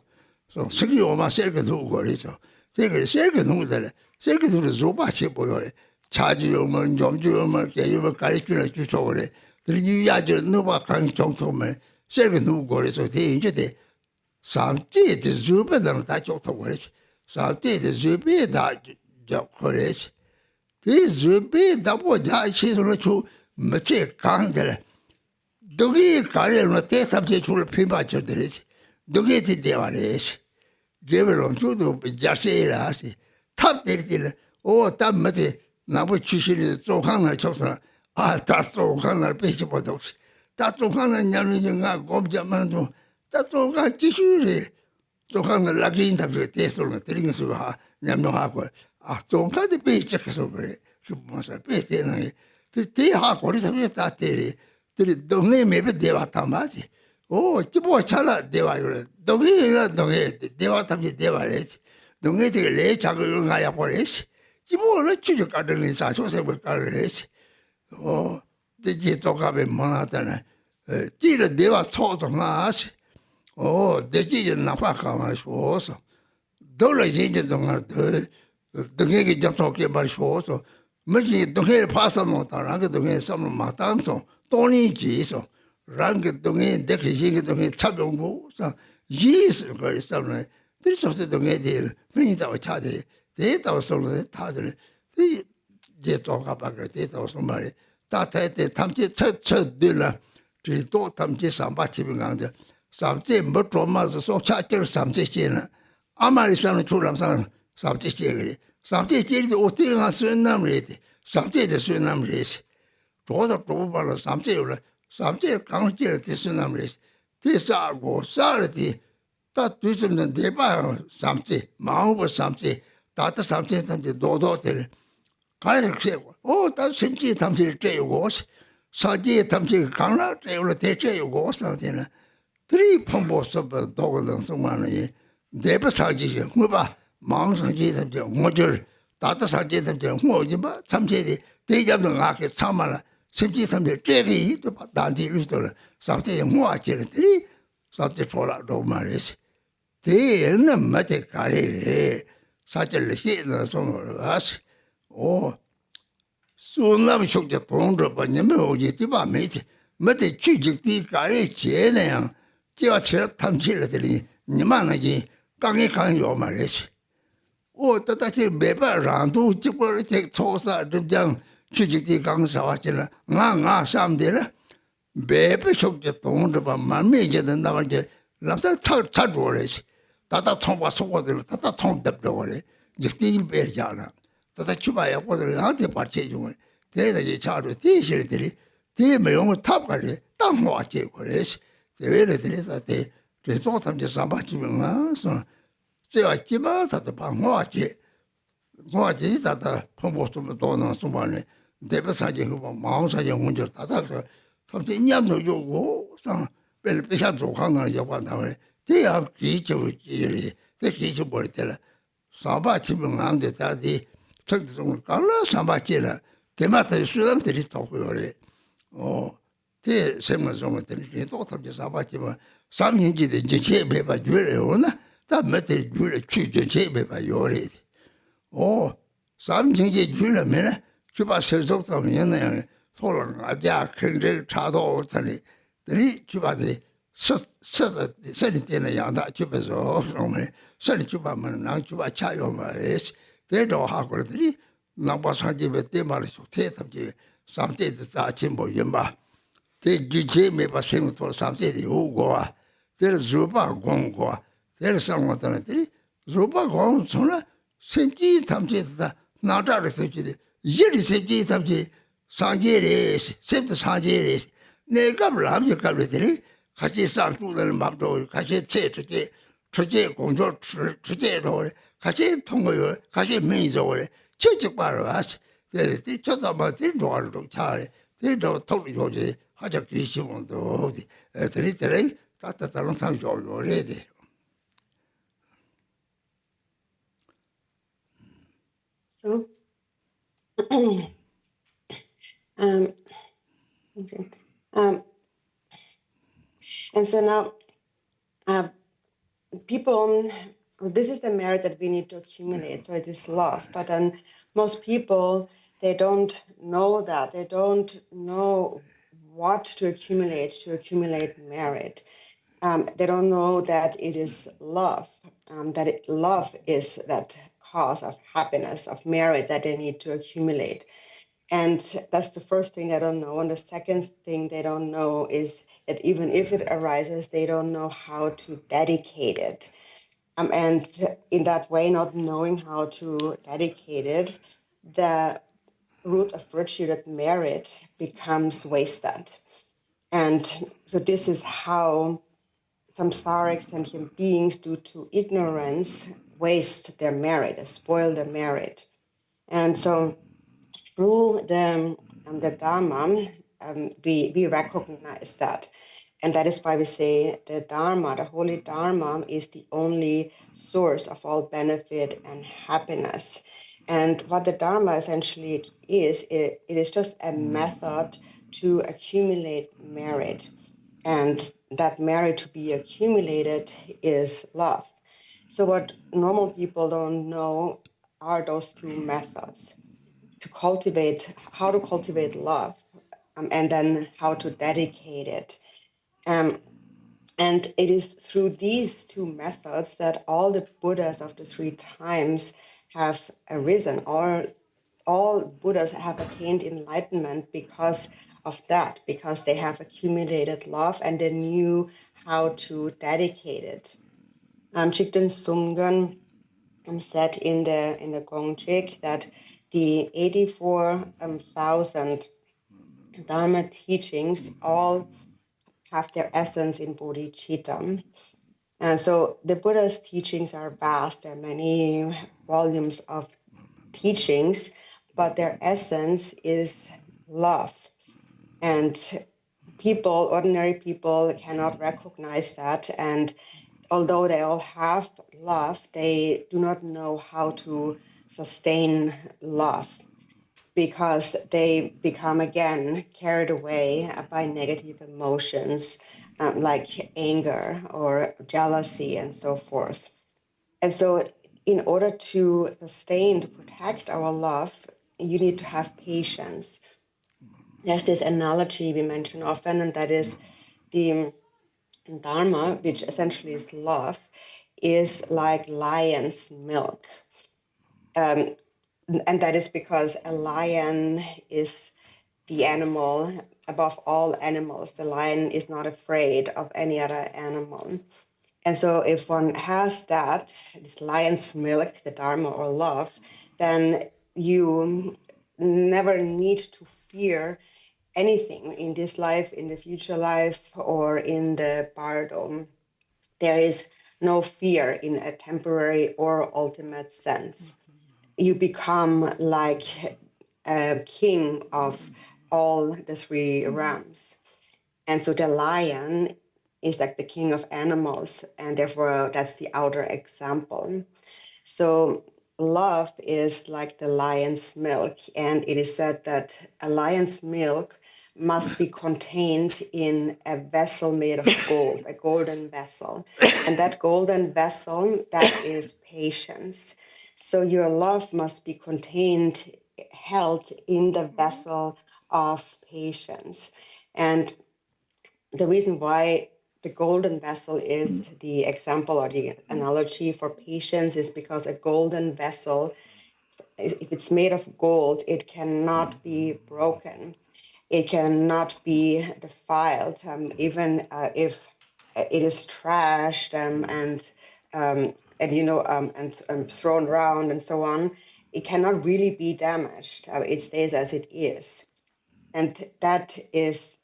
세계 오마 세계 누구리서 세계 세계 누구들 세계 누구 조바치 보여래 자주요만 점주요만 개요만 가르치는 주소래 들이 야저 누가 강 정통만 세계 누구리서 대인제대 삼제의 주변을 다 좋다고 그랬지 삼제의 주변에 다 그랬지 그 주변에 다 뭐야 시설을 주 멋지 강들 너기 가려는 대삼제 줄을 피마쳐들이지 너기 대화래지 개별로 주도 야세라시 탑들이들 탑 밑에 나무 주시리 조항을 쳤어 다 조항을 빼지보도 다 조항을 냐는가 곰자만도 다 조항 기술이 조항을 라기 인터뷰 테스트를 드리는 수가 냠명하고 조항까지 빼지해서 그래 그 뭐서 빼대는 대하고 우리 다 때리 들이 동네 매배 대화다 맞지 기본 잘라 대화를 동네 대화 탐지 대화래 동네 되게 내 작을 가야 버렸지 기본은 추적 가는 자초세를 가르치 이제 또 가면 뭐하다네 뒤를 대화 소통하시 내지 나빠가 말이오서 돌아 이제 동안 동네에 잡도록 말이오서 뭐지 동네 파서 못하나 그 동네 섬을 마땅서 돈이 지서 랑게 동네 대기지 동네 차병고 예수 그리스도는 들서서 동네 될 매니다와 차대 대다와 솔로 다들 이제 또 가봐가 대다와 말이 다태때 탐지 첫들라 또 탐지 삼바치빈 강데 삼제 뭐 좀마서 소차들 삼제시는 아마리사는 출람상 삼제시 삼제시도 어떻게 쓰는 남래지 삼제의 쓰는 남래지 도다 도발로 삼제를 삼제 강제를 쓰는 남래지 대사고 살지 다 뒤집는 대바 삼제 마음을 삼제 다다 삼제 도도들 가르치고 다 심지 탐지를 떼고 사지 탐지 강라 떼고 대체고 사대는 들이 pom보서 도고는 성만이 대바 사지 뭐봐 망상지 탐지 뭐절 다다 사지 탐지 뭐지마 탐지에 대잡는 아게 참말라 심지 탐지 떼기 또 단지 루스들 삼제 뭐아지들이 삼제 돌아도 말이지 대는 맞게 가리래 사절을 시는 손으로 가시 수남 속에 돈을 받냐면 어디 뒤바 매지 맞게 취직이 가리 제네요 제가 제일 탐지를 들이 니만하지 강에 강요 말이지 다시 매번 란도 찍고 제 초사 점장 취직이 강사왔잖아 나가 삼대라 매번 속에 돈을 받만 매게 된다고 이제 남자 찾아오래지 다다 통과 속고들 다다 통답도 그래 이제 뛰는 배잖아 다다 주바야 보들 나한테 받쳐 주고 대대지 차로 대실들이 대매용을 탑가리 딱 모았지 그래 대외들이 대 그래서 탐지 삼바지면 제가 집에서도 방 모았지 다다 pom보스도 돈은 수반에 대배사지 그 마음사지 문제 다다 탐지 인양도 요고 상 벨베샤 조항을 여관다고 대학 기초지리 대기초 볼 때라 삼바지면 안 되다디 적동을 깔라 삼바지라 대마다 수담들이 또 그래 대 생활성들이 또 탐지 삼바지면 삼년지대 이제 제배가 줄여오나 다 밑에 줄여 취재 제배가 요래 삼년지 줄여면 주바 세속도면 소랑 아자 근데 차도 전에 들이 주바들이 서리 때는 양다 집에서 정말 서리 주바면 나 주바 차요 말이지 대도 하고들이 남바사집에 때 말이죠 대탐지 삼대도 다치 뭐 연바 대기제 매바 생도 삼대도 오고와 대 주바 공고 대 상관들이 주바 공소나 생기 탐지다 나다르서 지리 이리 생기 탐지 상계레 셉도 상계레 내가 라면 가르들이 같이 상주는 밥도 같이 제트게 주제 공조 주제로 같이 통고요 같이 매니저를 직접 바로 하시 They just about the door to carry. They don't totally go to Haja Kishi on the road. The literary, that's a long time already. So, okay. And so now, people, this is the merit that we need to accumulate. So it is love. But then most people, they don't know that. They don't know what to accumulate merit. They don't know that it is love, love is that cause of happiness, of merit that they need to accumulate. And that's the first thing they don't know. And the second thing they don't know is that even if it arises, they don't know how to dedicate it. And in that way, not knowing how to dedicate it, the root of virtue, that merit, becomes wasted. And so this is how samsaric sentient beings, due to ignorance, waste their merit, spoil their merit. And so through the Dharma, we recognize that. And that is why we say the Dharma, the holy Dharma, is the only source of all benefit and happiness. And what the Dharma essentially is, it is just a method to accumulate merit. And that merit to be accumulated is love. So what normal people don't know are those two methods: how to cultivate love, and then how to dedicate it. And it is through these two methods that all the Buddhas of the three times have arisen. All Buddhas have attained enlightenment because of that, because they have accumulated love and they knew how to dedicate it. Jigten Sumgön said in the Gongchik that the 84,000 Dharma teachings all have their essence in bodhicitta. And so the Buddha's teachings are vast. There are many volumes of teachings, but their essence is love. And ordinary people cannot recognize that. And although they all have love, they do not know how to sustain love, because they become again carried away by negative emotions, like anger or jealousy and so forth. And so in order to sustain, to protect our love, you need to have patience. There's this analogy we mention often, and that is the Dharma, which essentially is love, is like lion's milk. And that is because a lion is the animal above all animals. The lion is not afraid of any other animal. And so if one has this lion's milk, the Dharma or love, then you never need to fear anything in this life, in the future life, or in the bardo. There is no fear in a temporary or ultimate sense. You become like a king of all the three realms. And so the lion is like the king of animals, and therefore that's the outer example. So love is like the lion's milk, and it is said that a lion's milk must be contained in a vessel made of gold, a golden vessel. And that golden vessel, that is patience. So your love must be held in the vessel of patience. And the reason why the golden vessel is the example or the analogy for patience is because a golden vessel, if it's made of gold, it cannot be broken. It cannot be defiled, even if it is trashed and thrown around and so on. It cannot really be damaged. It stays as it is. And that is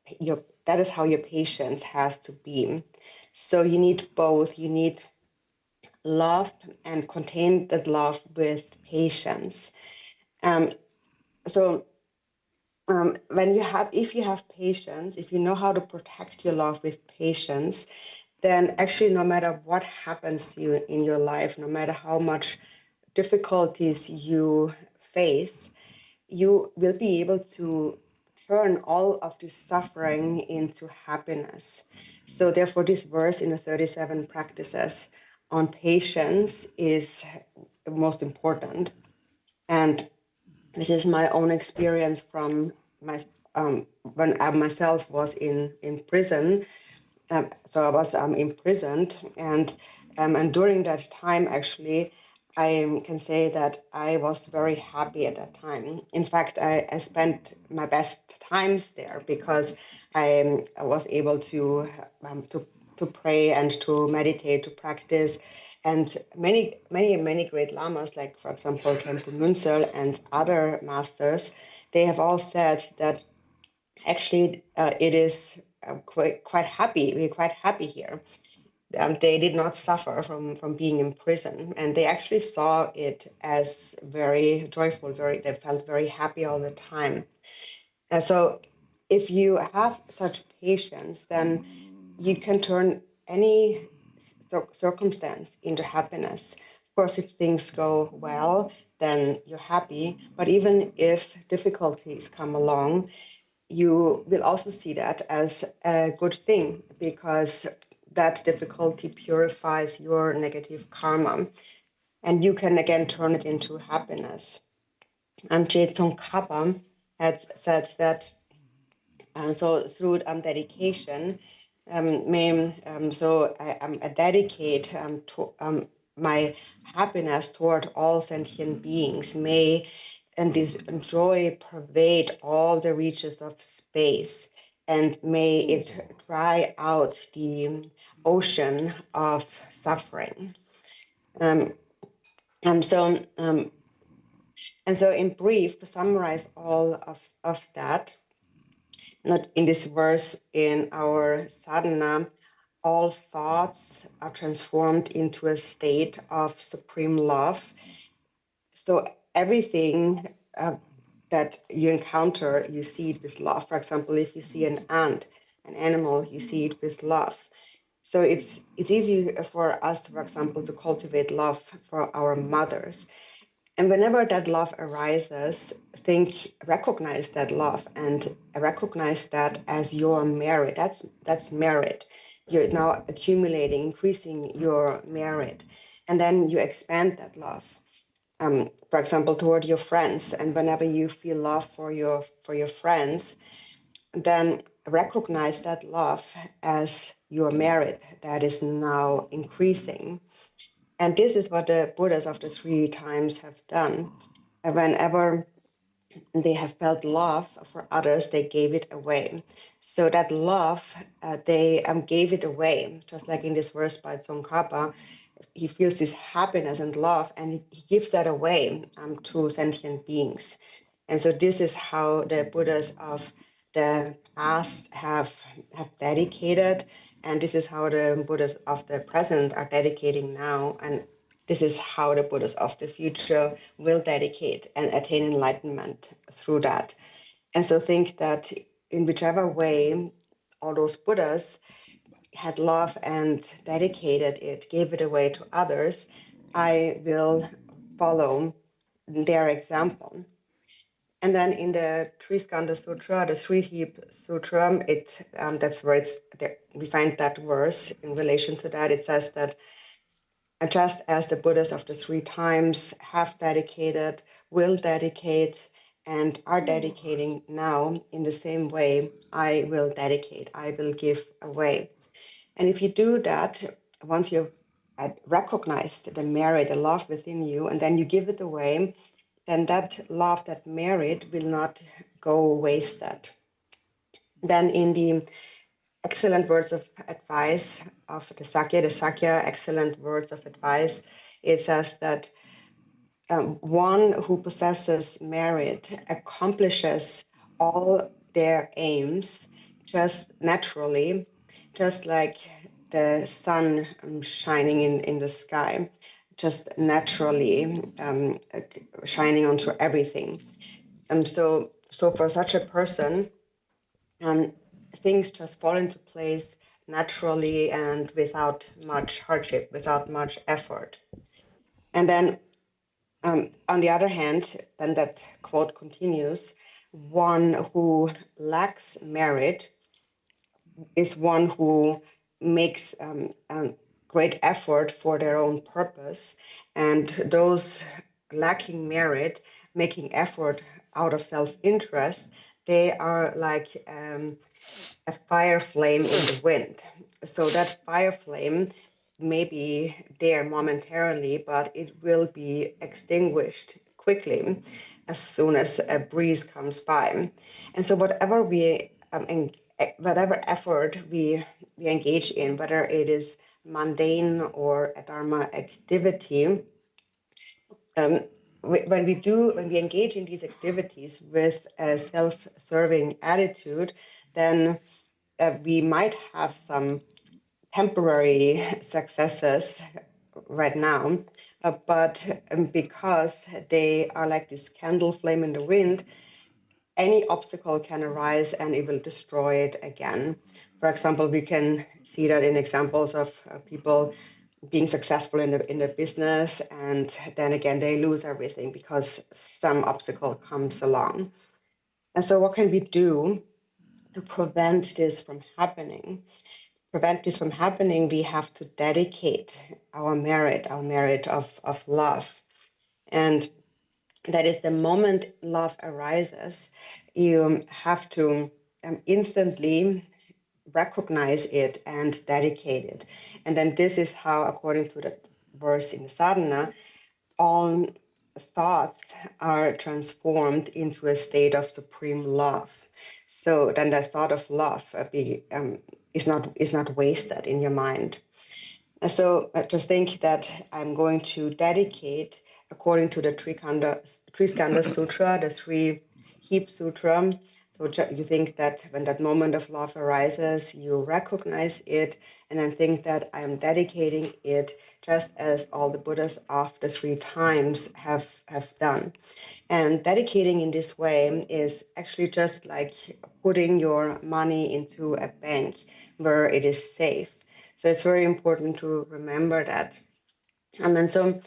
how your patience has to be. So you need both. You need love and contain that love with patience. So if you have patience, if you know how to protect your love with patience, then actually no matter what happens to you in your life, no matter how much difficulties you face, you will be able to turn all of this suffering into happiness. So therefore this verse in the 37 practices on patience is most important. And this is my own experience from my when I myself was in prison. So I was imprisoned, and during that time, actually, I can say that I was very happy at that time. In fact, I spent my best times there because I was able to pray and to meditate, to practice. And many great lamas, like for example Khenpo Munsel and other masters, they have all said that actually it is quite happy. We're quite happy here. They did not suffer from being in prison, and they actually saw it as very joyful. They felt very happy all the time. And so, if you have such patience, then you can turn any circumstance into happiness. Of course, if things go well, then you're happy. But even if difficulties come along, you will also see that as a good thing, because that difficulty purifies your negative karma, and you can again turn it into happiness. And Tsongkhapa Kappa had said that so through dedication, I dedicate to my happiness toward all sentient beings. And this joy pervade all the reaches of space, and may it dry out the ocean of suffering. And so in brief, to summarize all of that, not in this verse, in our sadhana, all thoughts are transformed into a state of supreme love. So everything that you encounter, you see it with love. For example, if you see an ant, an animal, you see it with love. So it's easy for us, for example, to cultivate love for our mothers. And whenever that love arises, recognize that love and recognize that as your merit. That's merit. You're now accumulating, increasing your merit. And then you expand that love. For example, toward your friends. And whenever you feel love for your friends, then recognize that love as your merit that is now increasing. And this is what the Buddhas of the 3 times have done. And whenever they have felt love for others, they gave it away. So that love, they gave it away, just like in this verse by Tsongkhapa. He feels this happiness and love, and he gives that away to sentient beings. And so this is how the Buddhas of the past have dedicated, and this is how the Buddhas of the present are dedicating now, and this is how the Buddhas of the future will dedicate and attain enlightenment through that. And so think that in whichever way all those Buddhas had love and dedicated it, gave it away to others, I will follow their example. And then in the Triskanda Sutra, the Three Heap Sutra, that's where we find that verse in relation to that. It says that just as the Buddhas of the 3 times have dedicated, will dedicate, and are dedicating now, in the same way, I will dedicate, I will give away. And if you do that, once you've recognized the merit, the love within you, and then you give it away, then that love, that merit will not go wasted. Then in the excellent words of advice of the Sakya excellent words of advice, it says that one who possesses merit accomplishes all their aims just naturally, just like the sun shining in the sky, just naturally shining onto everything. so for such a person, things just fall into place naturally and without much hardship, without much effort. And then on the other hand, then that quote continues, one who lacks merit is one who makes great effort for their own purpose, and those lacking merit, making effort out of self-interest, they are like a fire flame in the wind. So that fire flame may be there momentarily, but it will be extinguished quickly as soon as a breeze comes by. And so whatever whatever effort we engage in, whether it is mundane or a Dharma activity, when we engage in these activities with a self-serving attitude, then we might have some temporary successes right now, but because they are like this candle flame in the wind, any obstacle can arise and it will destroy it again. For example, we can see that in examples of people being successful in the business, and then again they lose everything because some obstacle comes along. And so what can we do to prevent this from happening? We have to dedicate our merit of love. And that is the moment love arises, you have to instantly recognize it and dedicate it. And then this is how, according to that verse in the sadhana, all thoughts are transformed into a state of supreme love. So then the thought of love is not wasted in your mind. And so just think that I'm going to dedicate, according to the Triskanda Sutra, the three heap sutra. So you think that when that moment of love arises, you recognize it, and then think that I am dedicating it just as all the Buddhas of the three times have done. And dedicating in this way is actually just like putting your money into a bank where it is safe. So it's very important to remember that. And so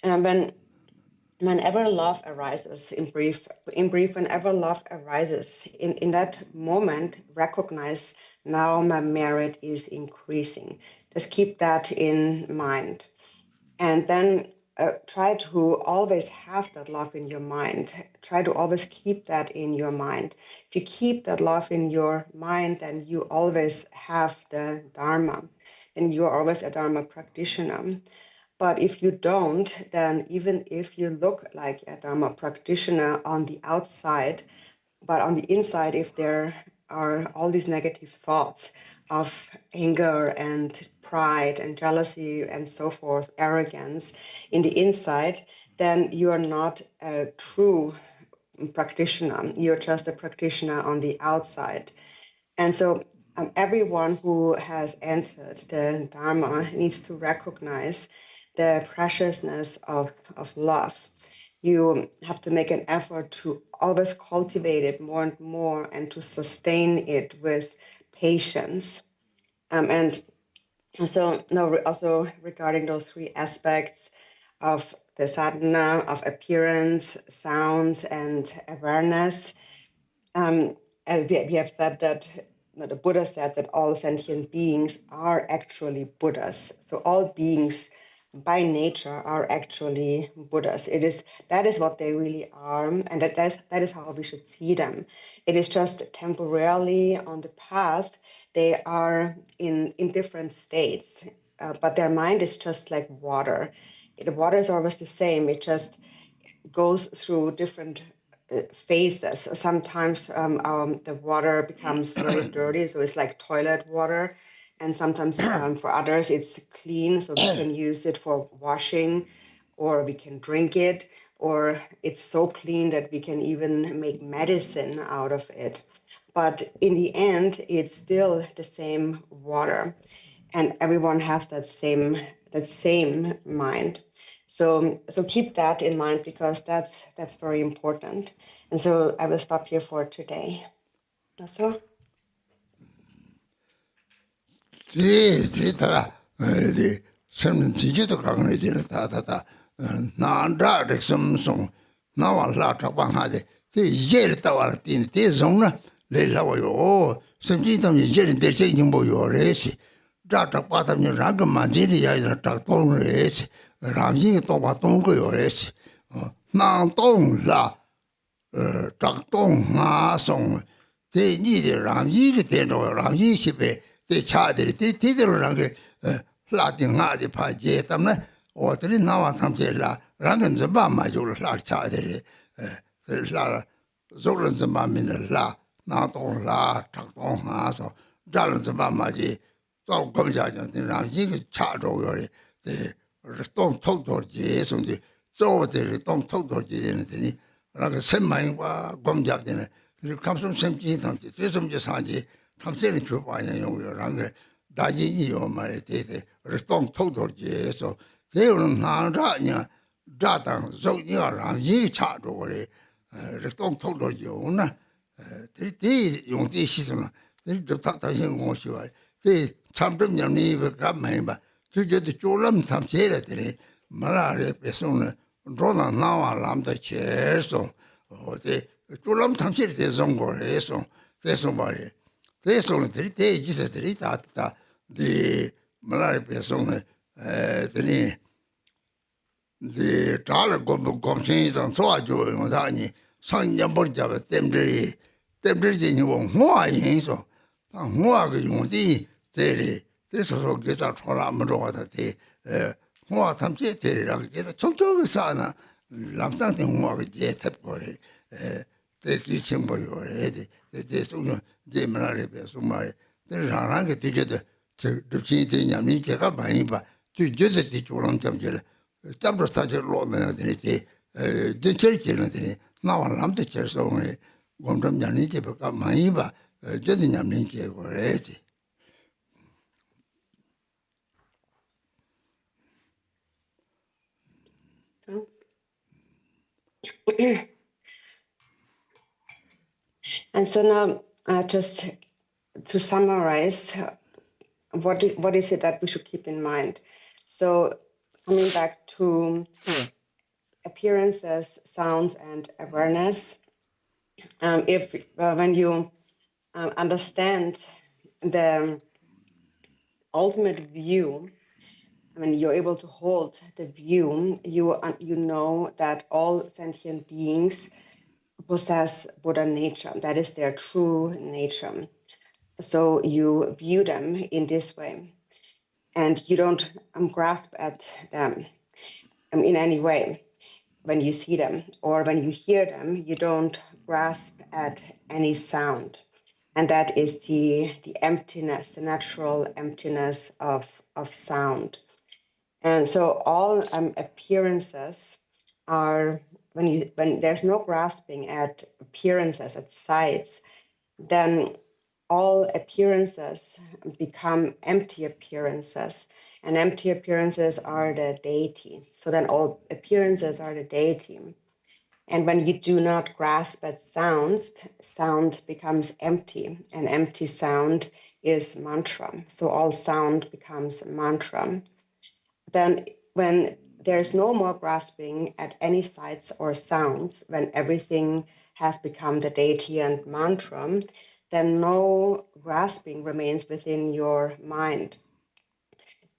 whenever love arises, in brief, whenever love arises, in that moment, recognize now my merit is increasing. Just keep that in mind. And then try to always have that love in your mind. Try to always keep that in your mind. If you keep that love in your mind, then you always have the Dharma, and you're always a Dharma practitioner. But if you don't, then even if you look like a Dharma practitioner on the outside, but on the inside, if there are all these negative thoughts of anger and pride and jealousy and so forth, arrogance in the inside, then you are not a true practitioner. You're just a practitioner on the outside. And so everyone who has entered the Dharma needs to recognize the preciousness of love. You have to make an effort to always cultivate it more and more and to sustain it with patience. And so now also regarding those three aspects of the sadhana, of appearance, sound, and awareness, as we have said that the Buddha said that all sentient beings are actually Buddhas. So all beings by nature are actually Buddhas. That is what they really are, and that is how we should see them. It is just temporarily on the path. They are in different states, but their mind is just like water. The water is always the same. It just goes through different phases. Sometimes the water becomes very dirty, so it's like toilet water. And sometimes for others, it's clean, so we can use it for washing, or we can drink it, or it's so clean that we can even make medicine out of it. But in the end, it's still the same water, and everyone has that same mind. So keep that in mind, because that's very important. And so I will stop here for today. So. trạc tông ngã song thế nhị de ram yi ge de no ram yi shi be de cha de de lo ge la de ngã de pa je tam na o de na wa tam je la rang gen ba ma ju la cha de la zo ren zhe ma min la na tong la trạc tong ngã so da ren zhe ba ma ji zao gom jia jiang de ram yi ge cha zhou yo de dong tou tou je song de zhou de dong tou tou je de ni 라그 샘마인과 검잡되는 그 감성 semji tam지 대좀지 사지 탐세는 주바야 용요 랑게 다지 이요 말에 대대 르동 토도지에서 대우는 나라냐 자당 조이야랑 이 차도 그래 르동 토도지오나 대대 용지 시스는 르탁탁신 공시와 대 참점념이 그 감매바 저게도 졸람 탐세를 말아래 배송은 로나 나와 람다 체소 어디 쫄람 탐실 대성 거래서 대성 말이 대성은 들이 지세들이 다다 디 말아래 배송은 드니 디 달을 검신이던 소아주 원사니 상년 버잡 땜들이 되는 거 뭐아인서 뭐하게 용지 대리 대소소 게다 돌아면 좋아다 대 hoa tham chế thế là cái đó chốc chốc cái sao na làm sao thì hoa cái chế thấp rồi thế cái chuyện bao nhiêu rồi thế số lượng chế mà lại bây giờ mà thế là rằng cái thế đó được chính thế nhà mình chỉ có bảy ba tôi nhớ được thì chỗ làm chăm chỉ là chăm được sao cho lộn này thế đến chơi chơi này thế nào làm được chơi xong rồi còn trong nhà mình chỉ có bảy ba cho nên nhà mình chỉ có đấy. And so now, just to summarize, what is it that we should keep in mind? So coming back to appearances, sounds, and awareness, if when you understand the ultimate view, when you're able to hold the view, you know that all sentient beings possess Buddha nature. That is their true nature. So you view them in this way, and you don't grasp at them in any way. When you see them or when you hear them, you don't grasp at any sound. And that is the emptiness, the natural emptiness of sound. And so all appearances are, when there's no grasping at appearances, at sights, then all appearances become empty appearances, and empty appearances are the deity. So then all appearances are the deity. And when you do not grasp at sounds, sound becomes empty, and empty sound is mantra. So all sound becomes mantra. Then when there's no more grasping at any sights or sounds, when everything has become the deity and mantra, then no grasping remains within your mind.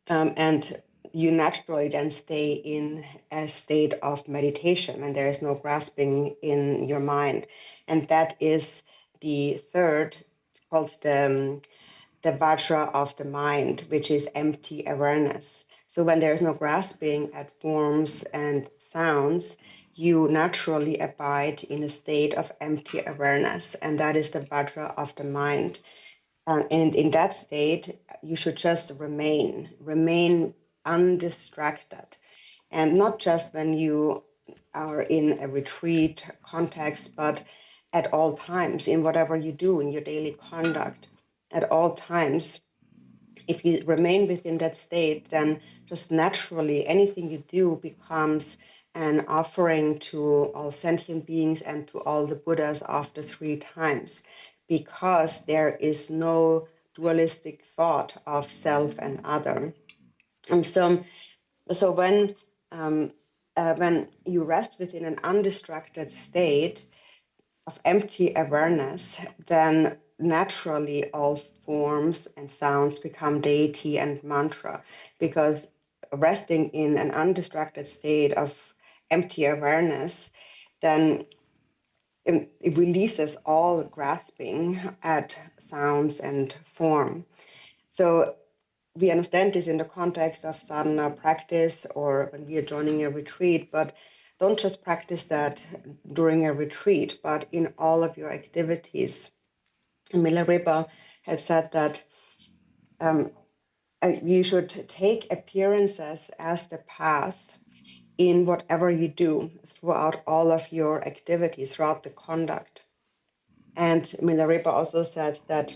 And you naturally then stay in a state of meditation when there is no grasping in your mind. And that is the third, called the vajra of the mind, which is empty awareness. So when there is no grasping at forms and sounds, you naturally abide in a state of empty awareness, and that is the vajra of the mind. And in that state, you should just remain undistracted. And not just when you are in a retreat context, but at all times, in whatever you do in your daily conduct, at all times, if you remain within that state, then just naturally anything you do becomes an offering to all sentient beings and to all the Buddhas after 3 times, because there is no dualistic thought of self and other. And so when you rest within an undistracted state of empty awareness, then naturally all forms and sounds become deity and mantra, because resting in an undistracted state of empty awareness, then it releases all grasping at sounds and form. So we understand this in the context of sadhana practice or when we are joining a retreat, but don't just practice that during a retreat, but in all of your activities. Milarepa has said that you should take appearances as the path in whatever you do throughout all of your activities, throughout the conduct. And Milarepa also said that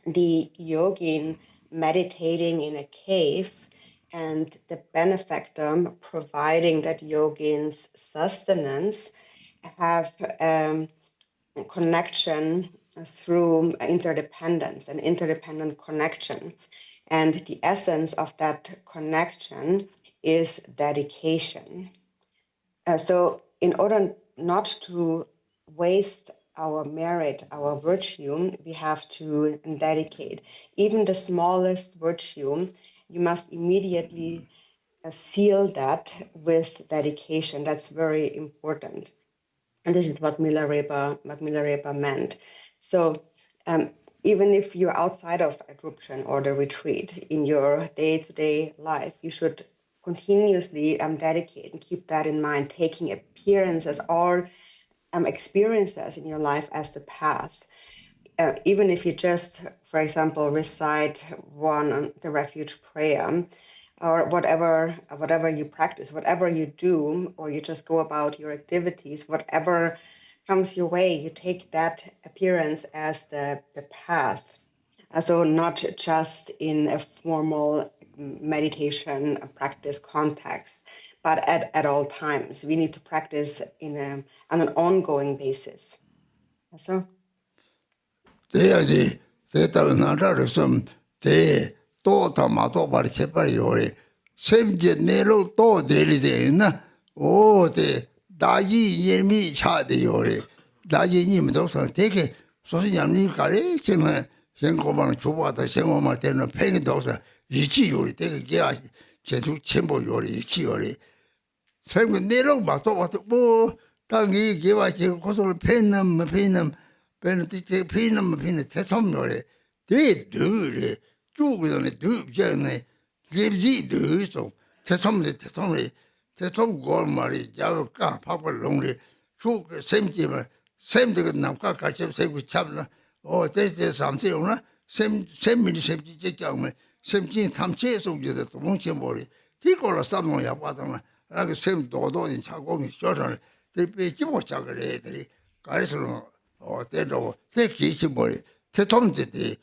the yogin meditating in a cave and the benefactor providing that yogin's sustenance have connection through interdependence, an interdependent connection. And the essence of that connection is dedication. So in order not to waste our merit, our virtue, we have to dedicate. Even the smallest virtue, you must immediately seal that with dedication. That's very important. And this is what Milarepa meant. So even if you're outside of Drubchen or the retreat, in your day-to-day life, you should continuously dedicate and keep that in mind, taking appearances or experiences in your life as the path. Even if you just, for example, recite the refuge prayer, or whatever you practice, whatever you do, or you just go about your activities, whatever comes your way, you take that appearance as the path. So not just in a formal meditation practice context, but at all times. We need to practice on an ongoing basis. So. 대야지 대답을 나라를 좀 대또다 마도 바리 제발 요래 샘제 내로 또 내리되나 오대 다지 예미 차대 요래 다지 님도 서 되게 소신양니 가래 지금 생고만 주부하다 생고만 되는 팽이 도서 이치 요래 되게 게야 제주 첨보 요래 이치 요래 샘그 내로 마도 뭐 당이 게와 지금 고소를 팬남 베네딕트 피는 대섬노래 대두래 쭉으로네 두잖네 길지 두서 대섬네 대섬 골마리 자가 파벌롱리 쭉 샘지면 샘드가 남과 같이 세고 잡나 대대 삼세요나 샘미리 샘지 제경면 샘진 삼체 속에서 또 뭉쳐버리 뒤걸로 삼노야 받으면 그 샘 도도인 차공이 쇼를 대비 지고 작을 애들이 가르쳐는 때로 새끼치 머리 대통제대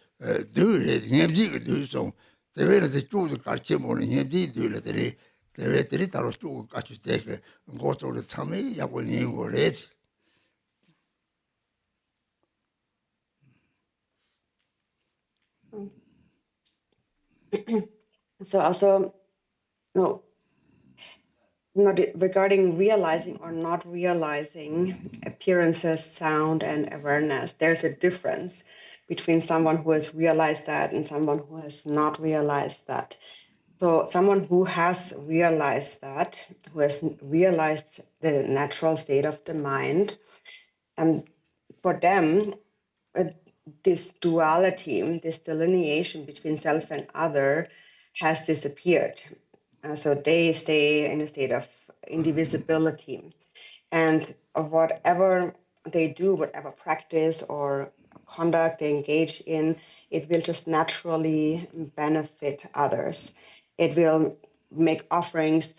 늘에 냠지가 늘송 대외에서 쭉도 같이 모는 냠지 늘들이 대외들이 따로 쭉 같이 되게 고소를 참에 약을 거래. So also, no, not regarding realizing or not realizing appearances, sound, and awareness, there's a difference between someone who has realized that and someone who has not realized that. So someone who has realized that, who has realized the natural state of the mind, and for them, this duality, this delineation between self and other has disappeared. So they stay in a state of indivisibility. And whatever they do, whatever practice or conduct they engage in, it will just naturally benefit others. It will make offerings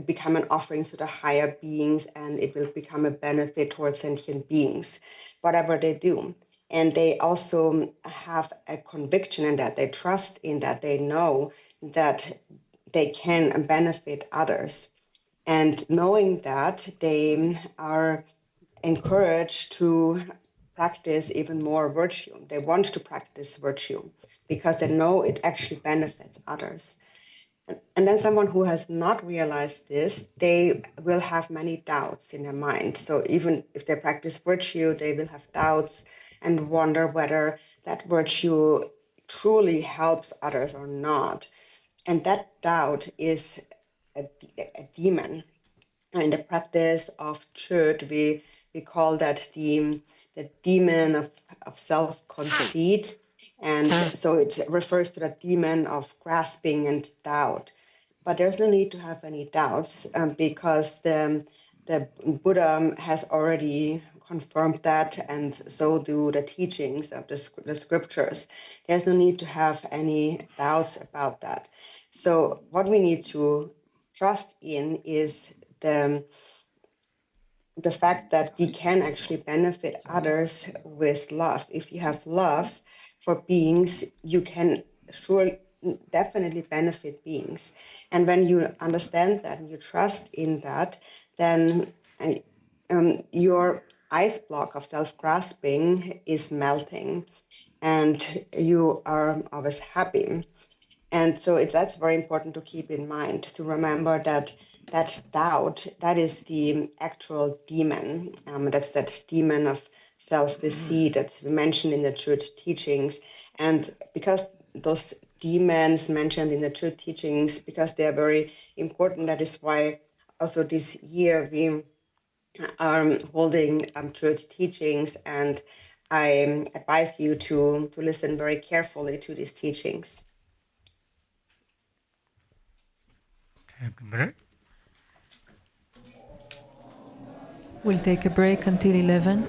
become an offering to the higher beings, and it will become a benefit towards sentient beings, whatever they do. And they also have a conviction in that, they trust in that, they know that they can benefit others. And knowing that, they are encouraged to practice even more virtue. They want to practice virtue because they know it actually benefits others. And then someone who has not realized this, they will have many doubts in their mind. So even if they practice virtue, they will have doubts and wonder whether that virtue truly helps others or not. And that doubt is a demon. In the practice of church, we call that the demon of self-conceit. And so it refers to the demon of grasping and doubt. But there's no need to have any doubts because the Buddha has already confirmed that, and so do the teachings of the scriptures. There's no need to have any doubts about that. So what we need to trust in is the fact that we can actually benefit others with love. If you have love for beings, you can definitely benefit beings. And when you understand that and you trust in that, then your ice block of self-grasping is melting and you are always happy. And so that's very important to keep in mind, to remember that doubt, that is the actual demon. That's that demon of self-deceit that we mentioned in the church teachings. And because those demons mentioned in the church teachings, because they are very important, that is why also this year we are holding church teachings, and I advise you to listen very carefully to these teachings. Take a break. We'll take a break until 11.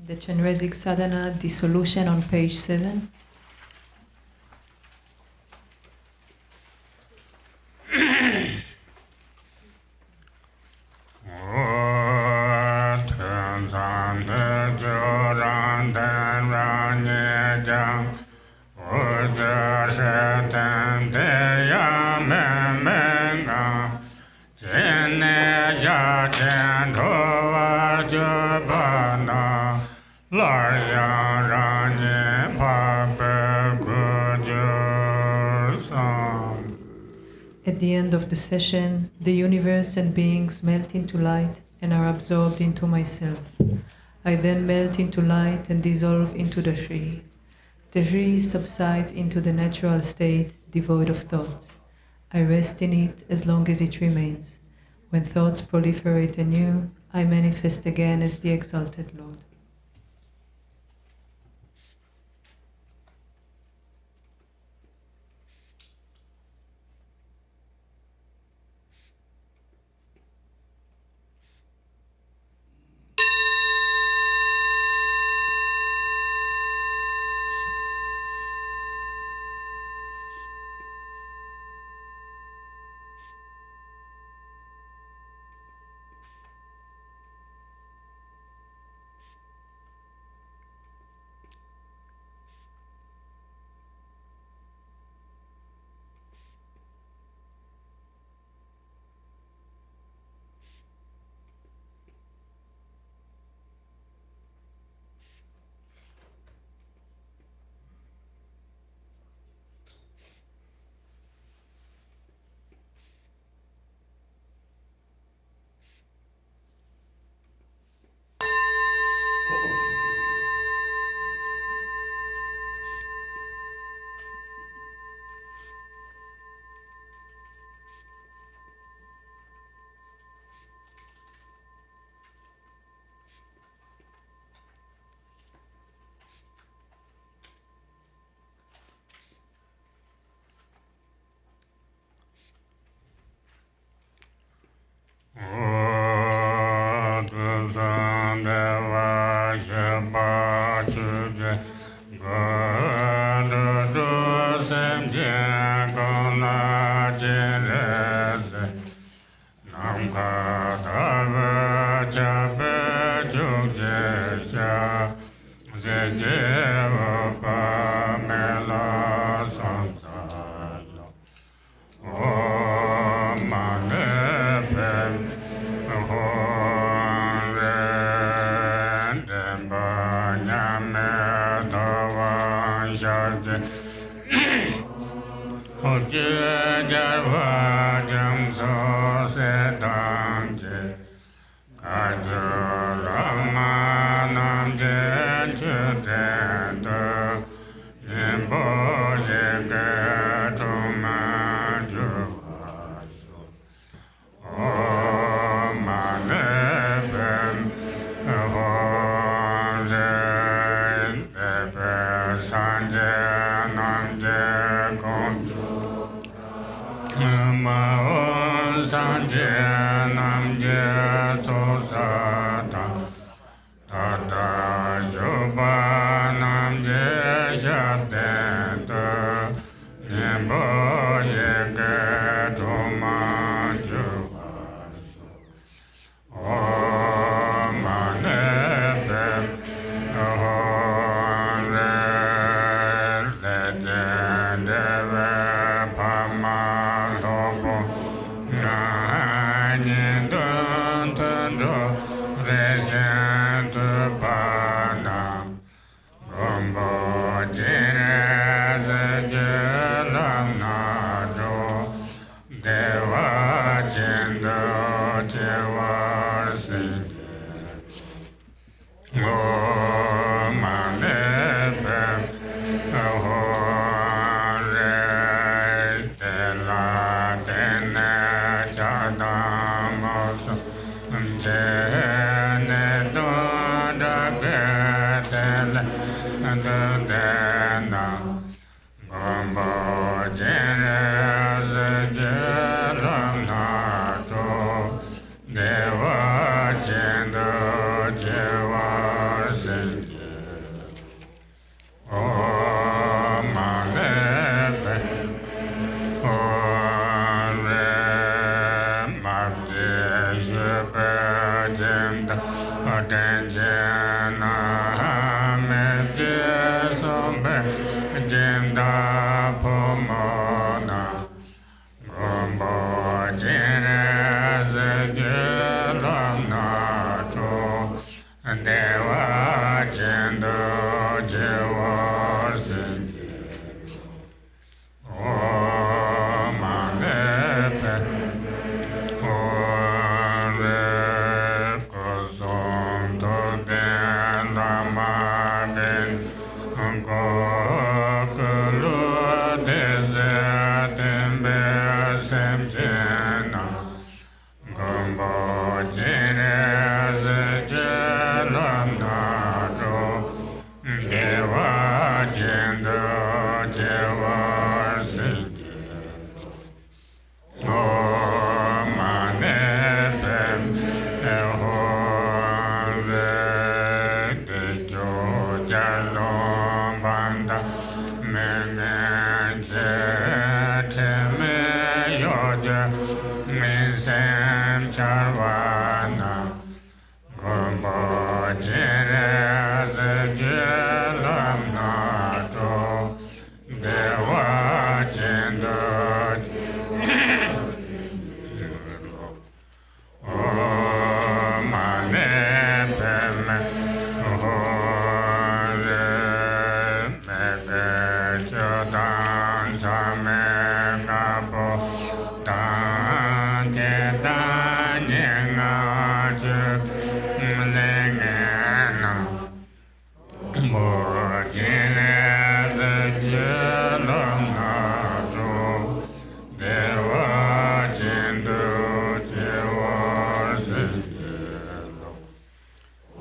The Chenrezig sadhana, Dissolution on page 7. At the end of the session, the universe and beings melt into light and are absorbed into myself. I then melt into light and dissolve into the tree. The tree subsides into the natural state, devoid of thoughts. I rest in it as long as it remains. When thoughts proliferate anew, I manifest again as the exalted Lord.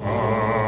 Oh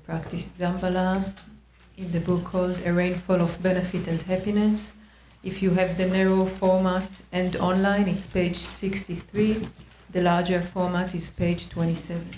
Practice Zambala in the book called A Rainfall of Benefit and Happiness. If you have the narrow format and online, it's page 63. The larger format is page 27.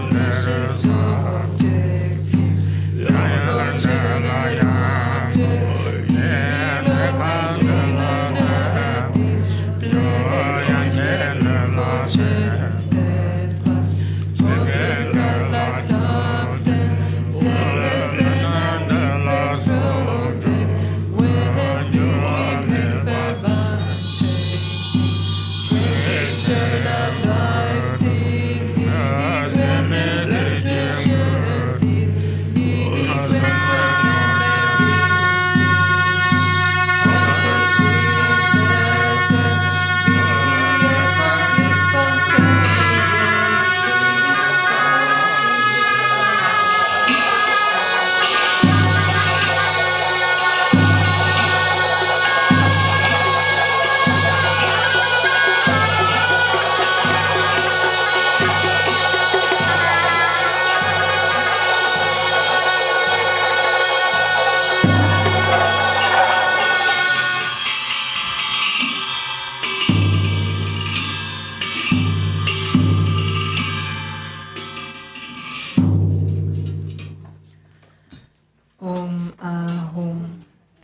species of objects here.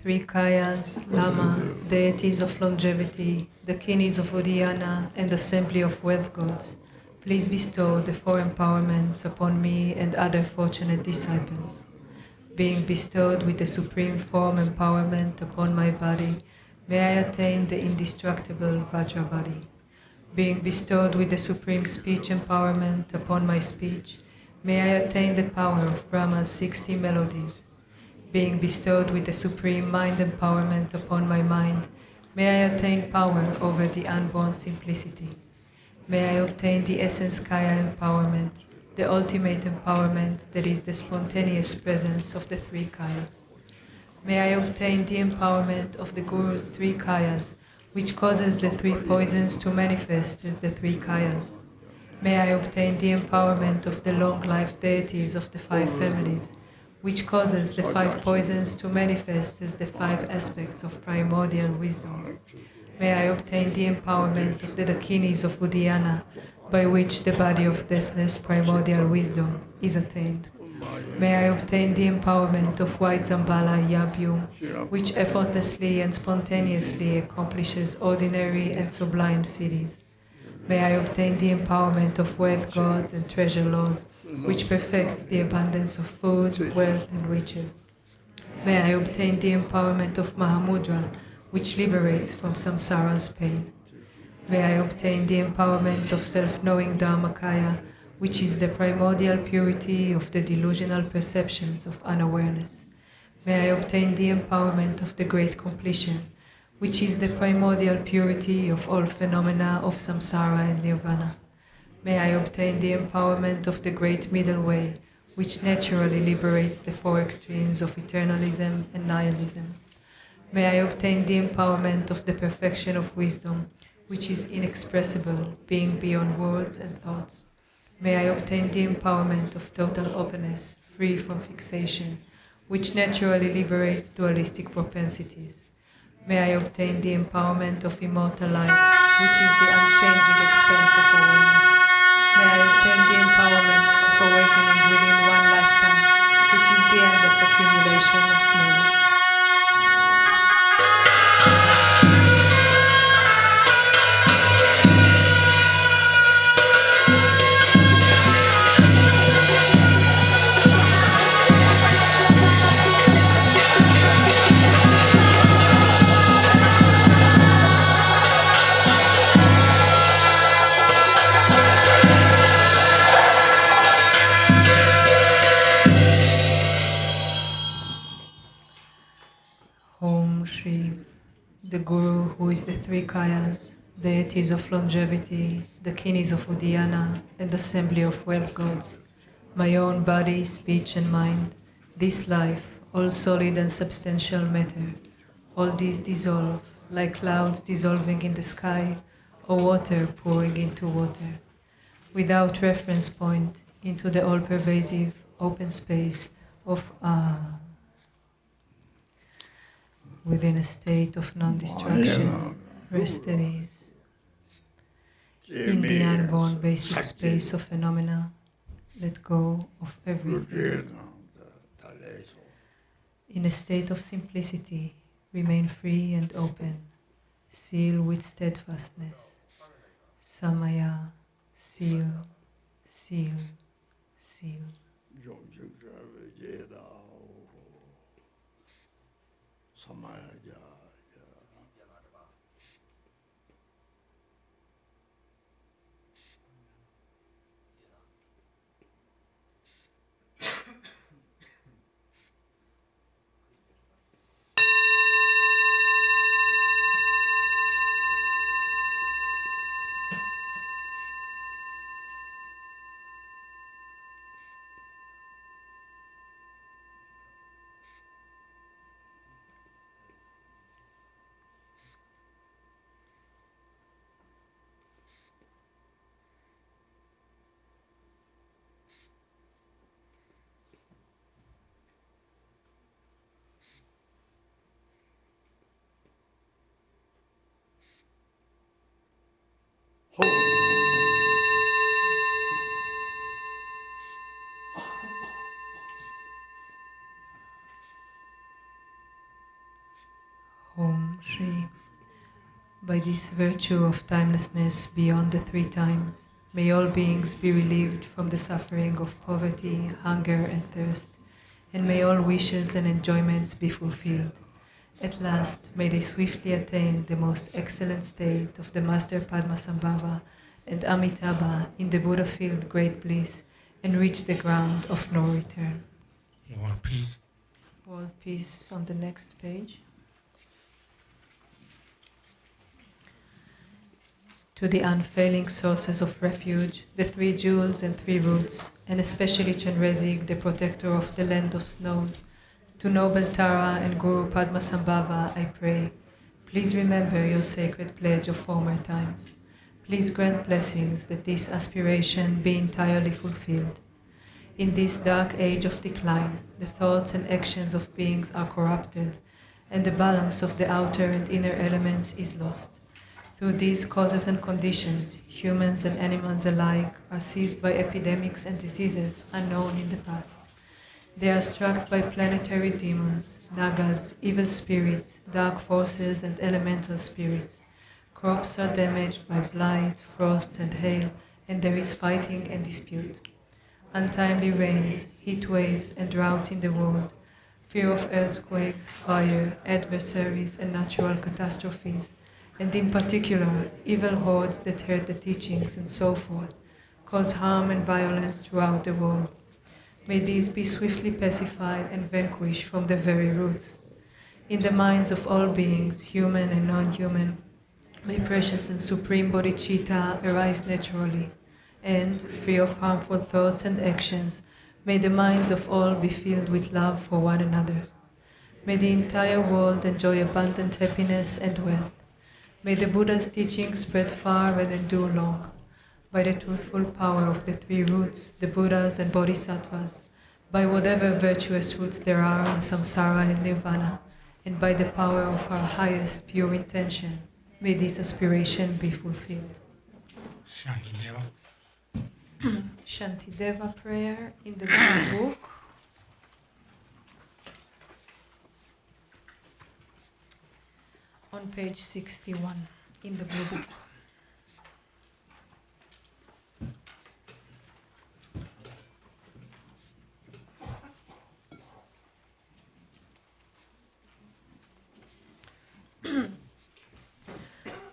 Three Kayas, Lama, deities of longevity, the kings of Uddiyana, and assembly of wealth gods, please bestow the four empowerments upon me and other fortunate disciples. Being bestowed with the supreme form empowerment upon my body, may I attain the indestructible Vajra body. Being bestowed with the supreme speech empowerment upon my speech, may I attain the power of Brahma's 60 melodies. Being bestowed with the supreme mind empowerment upon my mind, may I attain power over the unborn simplicity. May I obtain the essence Kaya empowerment, the ultimate empowerment that is the spontaneous presence of the three Kayas. May I obtain the empowerment of the Guru's three Kayas, which causes the three poisons to manifest as the three Kayas. May I obtain the empowerment of the long-life deities of the five families, which causes the five poisons to manifest as the five aspects of primordial wisdom. May I obtain the empowerment of the Dakinis of Uddiyana, by which the body of deathless primordial wisdom is attained. May I obtain the empowerment of White Zambala Yabyu, which effortlessly and spontaneously accomplishes ordinary and sublime cities. May I obtain the empowerment of wealth gods and treasure lords, which perfects the abundance of food, wealth, and riches. May I obtain the empowerment of Mahamudra, which liberates from samsara's pain. May I obtain the empowerment of self-knowing Dharmakaya, which is the primordial purity of the delusional perceptions of unawareness. May I obtain the empowerment of the great completion, which is the primordial purity of all phenomena of samsara and nirvana. May I obtain the empowerment of the great middle way, which naturally liberates the four extremes of eternalism and nihilism. May I obtain the empowerment of the perfection of wisdom, which is inexpressible, being beyond words and thoughts. May I obtain the empowerment of total openness, free from fixation, which naturally liberates dualistic propensities. May I obtain the empowerment of immortal life, which is the unchanging expanse of awareness. May I obtain the empowerment of awakening within one lifetime, which is the endless accumulation of knowledge. Om Shri, the Guru who is the three Kayas, deities of longevity, the kings of Uddiyana, and assembly of wealth gods, my own body, speech, and mind, this life, all solid and substantial matter, all these dissolve, like clouds dissolving in the sky, or water pouring into water, without reference point, into the all-pervasive open space of within a state of non-destruction, rest at ease, in the unborn basic space of phenomena, let go of everything. In a state of simplicity, remain free and open. Seal with steadfastness. Samaya, seal, seal, seal. Om Shri. By this virtue of timelessness beyond the three times, may all beings be relieved from the suffering of poverty, hunger, and thirst, and may all wishes and enjoyments be fulfilled. At last, may they swiftly attain the most excellent state of the Master Padmasambhava and Amitabha in the Buddha-filled great bliss, and reach the ground of no return. World peace. World peace on the next page. To the unfailing sources of refuge, the three jewels and three roots, and especially Chenrezig, the protector of the land of snows, to noble Tara and Guru Padmasambhava, I pray, please remember your sacred pledge of former times. Please grant blessings that this aspiration be entirely fulfilled. In this dark age of decline, the thoughts and actions of beings are corrupted, and the balance of the outer and inner elements is lost. Through these causes and conditions, humans and animals alike are seized by epidemics and diseases unknown in the past. They are struck by planetary demons, nagas, evil spirits, dark forces, and elemental spirits. Crops are damaged by blight, frost, and hail, and there is fighting and dispute. Untimely rains, heat waves, and droughts in the world, fear of earthquakes, fire, adversaries, and natural catastrophes, and in particular, evil hordes that hurt the teachings and so forth, cause harm and violence throughout the world. May these be swiftly pacified and vanquished from their very roots. In the minds of all beings, human and non-human, may precious and supreme bodhicitta arise naturally, and, free of harmful thoughts and actions, may the minds of all be filled with love for one another. May the entire world enjoy abundant happiness and wealth. May the Buddha's teachings spread far and endure long. By the truthful power of the three roots, the Buddhas and Bodhisattvas, by whatever virtuous roots there are in samsara and nirvana, and by the power of our highest pure intention, may this aspiration be fulfilled. Shantideva. Shantideva prayer in the Blue Book. On page 61 in the Blue Book.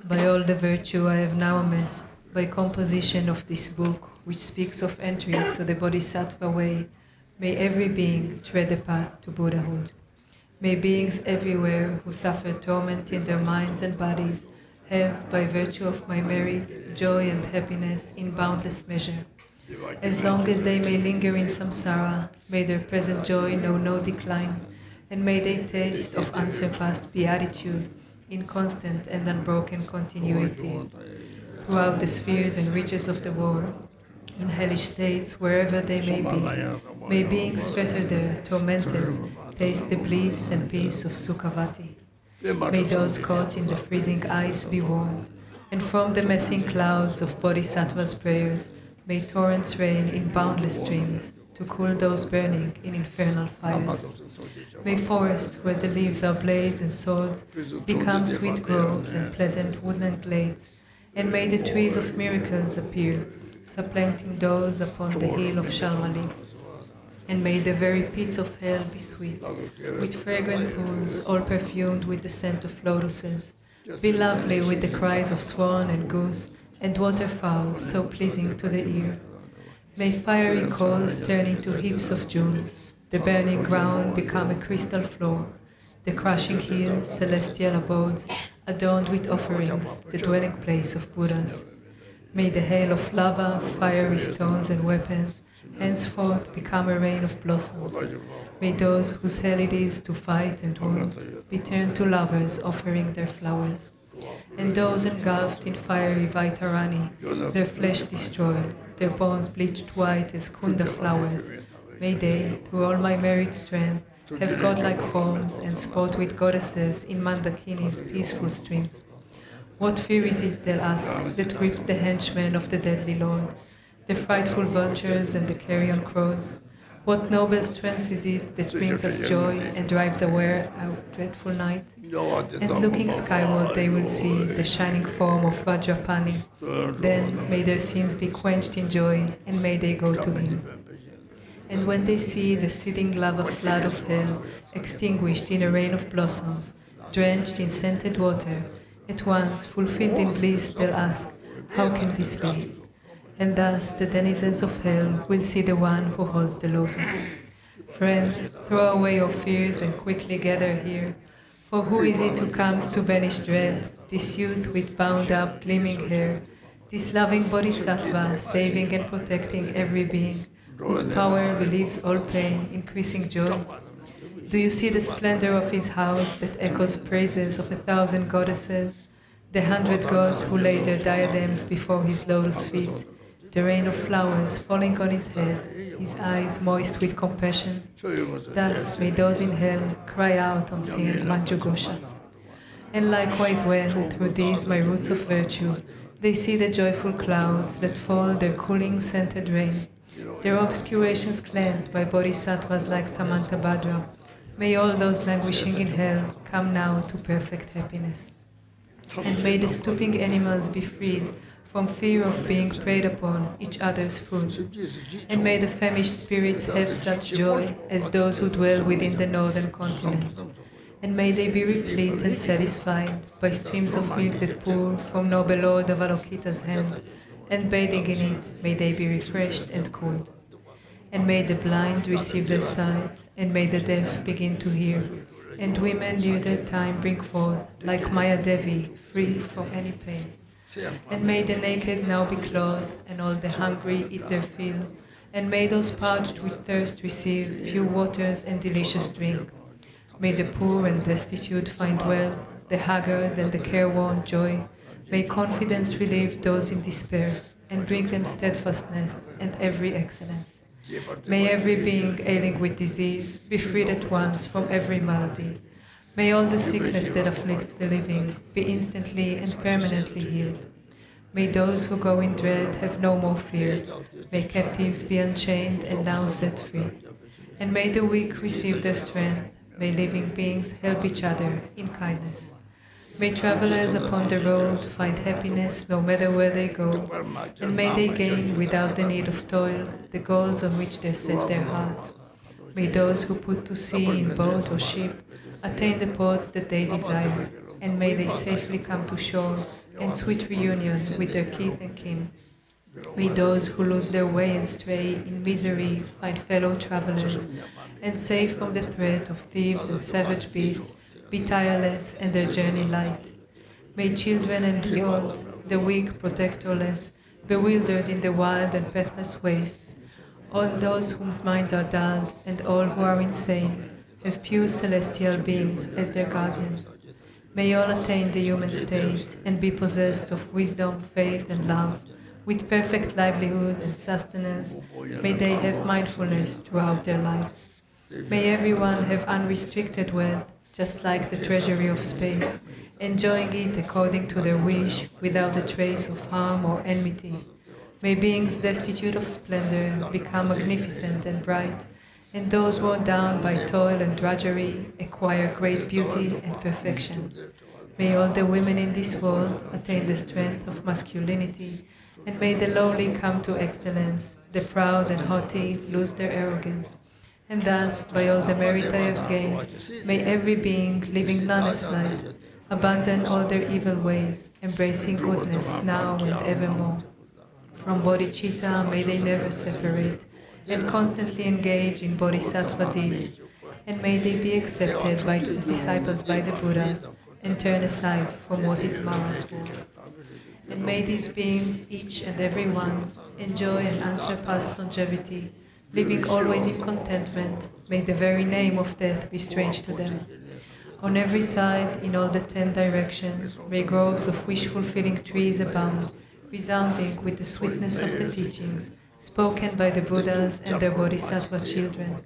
By all the virtue I have now amassed, by composition of this book, which speaks of entry to the Bodhisattva way, may every being tread the path to Buddhahood. May beings everywhere who suffer torment in their minds and bodies have, by virtue of my merit, joy and happiness in boundless measure. As long as they may linger in samsara, may their present joy know no decline, and may they taste of unsurpassed beatitude in constant and unbroken continuity. Throughout the spheres and reaches of the world, in hellish states, wherever they may beings fettered there, tormented, taste the bliss and peace of Sukhavati. May those caught in the freezing ice be warmed, and from the messing clouds of Bodhisattva's prayers, May torrents rain in boundless streams to cool those burning in infernal fires. May forests where the leaves are blades and swords become sweet groves and pleasant woodland glades, and may the trees of miracles appear, supplanting those upon the hill of Shalmali. And may the very pits of hell be sweet, with fragrant pools all perfumed with the scent of lotuses, be lovely with the cries of swan and goose, and waterfowl so pleasing to the ear. May fiery coals turn into heaps of jewels, the burning ground become a crystal floor, the crushing hills celestial abodes, adorned with offerings, the dwelling place of Buddhas. May the hail of lava, fiery stones and weapons henceforth become a rain of blossoms. May those whose hell it is to fight and wound be turned to lovers offering their flowers. And those engulfed in fiery Vaitarani, their flesh destroyed, their bones bleached white as kunda flowers, may they, through all my merit strength, have godlike forms and sport with goddesses in Mandakini's peaceful streams. What fear is it, they'll ask, that grips the henchmen of the deadly Lord, the frightful vultures and the carrion crows? What noble strength is it that brings us joy and drives away our dreadful night? And looking skyward they will see the shining form of Vajrapani. Then may their sins be quenched in joy, and may they go to him. And when they see the seething lava flood of hell extinguished in a rain of blossoms, drenched in scented water, at once fulfilled in bliss they'll ask, how can this be? And thus the denizens of hell will see the one who holds the lotus. Friends, throw away your fears and quickly gather here, for who is it who comes to banish dread, this youth with bound-up, gleaming hair, this loving bodhisattva, saving and protecting every being, whose power relieves all pain, increasing joy? Do you see the splendor of his house that echoes praises of 1,000 goddesses, the 100 gods who lay their diadems before his lotus feet, the rain of flowers falling on his head, his eyes moist with compassion? Thus may those in hell cry out on seeing Manjughosha. And likewise when, through these my roots of virtue, they see the joyful clouds let fall their cooling scented rain, their obscurations cleansed by bodhisattvas like Samantabhadra, may all those languishing in hell come now to perfect happiness. And may the stooping animals be freed from fear of being preyed upon, each other's food. And may the famished spirits have such joy as those who dwell within the northern continent. And may they be replete and satisfied by streams of milk that pour from noble Lord Avalokita's hand, and bathing in it may they be refreshed and cooled. And may the blind receive their sight, and may the deaf begin to hear, and women near their time bring forth, like Maya Devi, free from any pain. And may the naked now be clothed, and all the hungry eat their fill, and may those parched with thirst receive pure waters and delicious drink. May the poor and destitute find wealth, the haggard and the careworn joy. May confidence relieve those in despair, and bring them steadfastness and every excellence. May every being ailing with disease be freed at once from every malady. May all the sickness that afflicts the living be instantly and permanently healed. May those who go in dread have no more fear. May captives be unchained and now set free. And may the weak receive their strength. May living beings help each other in kindness. May travelers upon the road find happiness no matter where they go, and may they gain, without the need of toil, the goals on which they set their hearts. May those who put to sea in boat or ship attain the ports that they desire, and may they safely come to shore and sweet reunion with their kith and kin. May those who lose their way and stray in misery find fellow travelers, and safe from the threat of thieves and savage beasts, be tireless and their journey light. May children and the old, the weak protectorless, bewildered in the wild and pathless waste, all those whose minds are dulled and all who are insane, have pure celestial beings as their guardians. May all attain the human state and be possessed of wisdom, faith, and love, with perfect livelihood and sustenance. May they have mindfulness throughout their lives. May everyone have unrestricted wealth, just like the treasury of space, enjoying it according to their wish, without a trace of harm or enmity. May beings destitute of splendor become magnificent and bright, and those worn down by toil and drudgery acquire great beauty and perfection. May all the women in this world attain the strength of masculinity, and may the lowly come to excellence, the proud and haughty lose their arrogance. And thus, by all the merit I have gained, may every being living non-as life abandon all their evil ways, embracing goodness now and evermore. From bodhicitta may they never separate, and constantly engage in bodhisattva deeds, and may they be accepted as disciples by the Buddhas, and turn aside from what is Mara's world. And may these beings, each and every one, enjoy an unsurpassed longevity, living always in contentment. May the very name of death be strange to them. On every side, in all the 10 directions, may groves of wish-fulfilling trees abound, resounding with the sweetness of the teachings, spoken by the Buddhas and their bodhisattva children.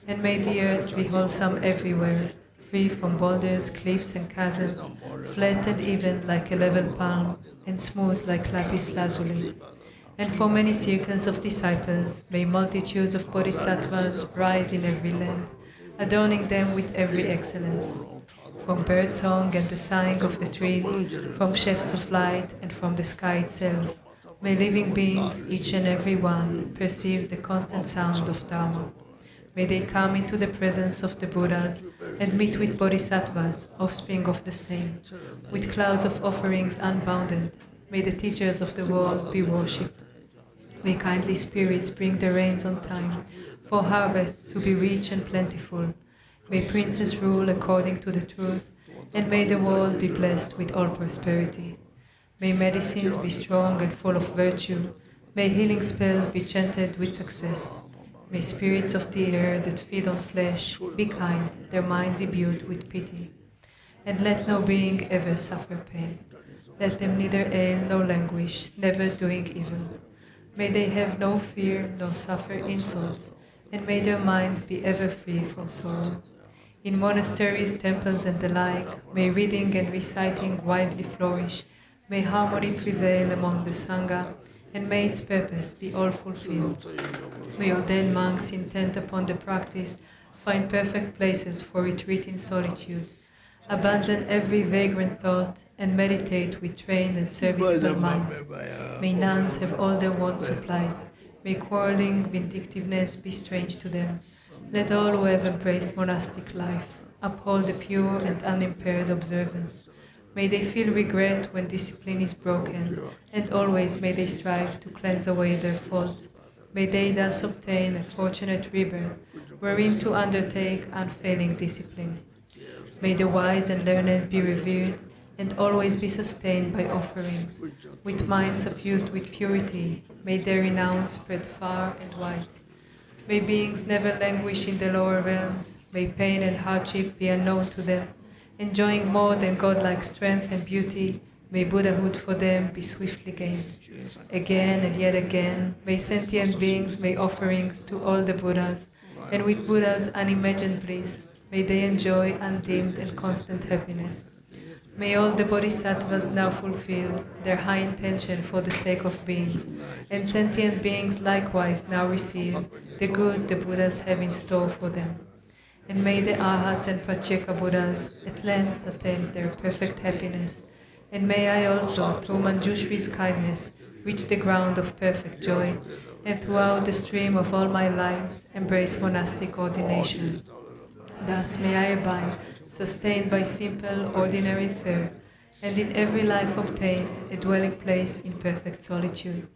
And may the earth be wholesome everywhere, free from boulders, cliffs and chasms, flat and even like a level palm, and smooth like lapis lazuli. And for many circles of disciples, may multitudes of bodhisattvas rise in every land, adorning them with every excellence. From birdsong and the sighing of the trees, from shafts of light and from the sky itself, may living beings, each and every one, perceive the constant sound of Dharma. May they come into the presence of the Buddhas and meet with bodhisattvas, offspring of the same, with clouds of offerings unbounded. May the teachers of the world be worshipped. May kindly spirits bring the rains on time, for harvests to be rich and plentiful. May princes rule according to the truth, and may the world be blessed with all prosperity. May medicines be strong and full of virtue. May healing spells be chanted with success. May spirits of the air that feed on flesh be kind, their minds imbued with pity. And let no being ever suffer pain. Let them neither ail nor languish, never doing evil. May they have no fear nor suffer insults, and may their minds be ever free from sorrow. In monasteries, temples, and the like, may reading and reciting widely flourish. May harmony prevail among the Sangha, and may its purpose be all fulfilled. May ordained monks intent upon the practice find perfect places for retreat in solitude. Abandon every vagrant thought and meditate with trained and serviceable minds. May nuns have all their wants supplied. May quarreling, vindictiveness be strange to them. Let all who have embraced monastic life uphold a pure and unimpaired observance. May they feel regret when discipline is broken, and always may they strive to cleanse away their faults. May they thus obtain a fortunate rebirth, wherein to undertake unfailing discipline. May the wise and learned be revered, and always be sustained by offerings. With minds suffused with purity, may their renown spread far and wide. May beings never languish in the lower realms. May pain and hardship be unknown to them. Enjoying more than godlike strength and beauty, may Buddhahood for them be swiftly gained. Again and yet again, may sentient beings make offerings to all the Buddhas, and with Buddha's unimagined bliss, may they enjoy undimmed and constant happiness. May all the bodhisattvas now fulfill their high intention for the sake of beings, and sentient beings likewise now receive the good the Buddhas have in store for them. And may the Arhats and Pratyeka Buddhas at length attain their perfect happiness, and may I also, through Manjushri's kindness, reach the ground of perfect joy, and throughout the stream of all my lives embrace monastic ordination. Thus may I abide, sustained by simple, ordinary fare, and in every life obtain a dwelling place in perfect solitude.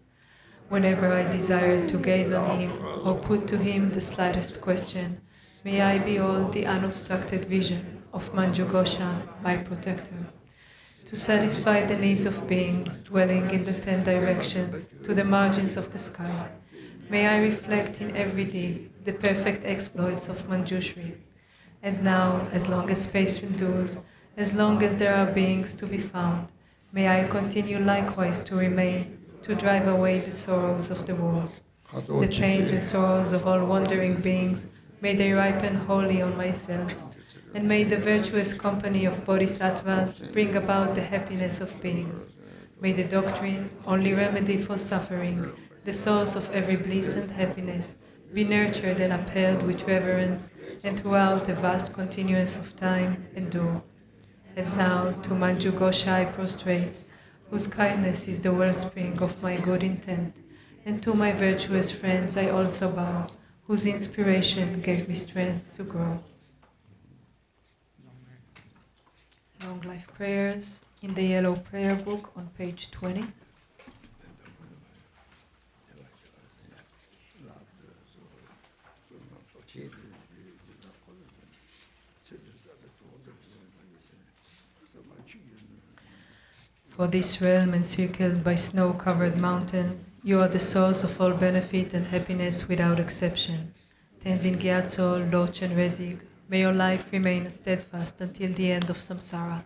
Whenever I desire to gaze on him, or put to him the slightest question, may I behold the unobstructed vision of Manju Gosha, my protector. To satisfy the needs of beings dwelling in the 10 directions to the margins of the sky, may I reflect in every deed the perfect exploits of Manjushri. And now, as long as space endures, as long as there are beings to be found, may I continue likewise to remain, to drive away the sorrows of the world. The pains and sorrows of all wandering beings, may they ripen wholly on myself, and may the virtuous company of bodhisattvas bring about the happiness of beings. May the doctrine, only remedy for suffering, the source of every bliss and happiness, be nurtured and upheld with reverence, and throughout the vast continuance of time endure. And now to Manju Gosha I prostrate, whose kindness is the wellspring of my good intent, and to my virtuous friends I also bow, whose inspiration gave me strength to grow. Long life prayers in the yellow prayer book on page 20. For this realm encircled by snow-covered mountains, you are the source of all benefit and happiness without exception. Tenzin Gyatso, Lord Chenrezig, may your life remain steadfast until the end of samsara.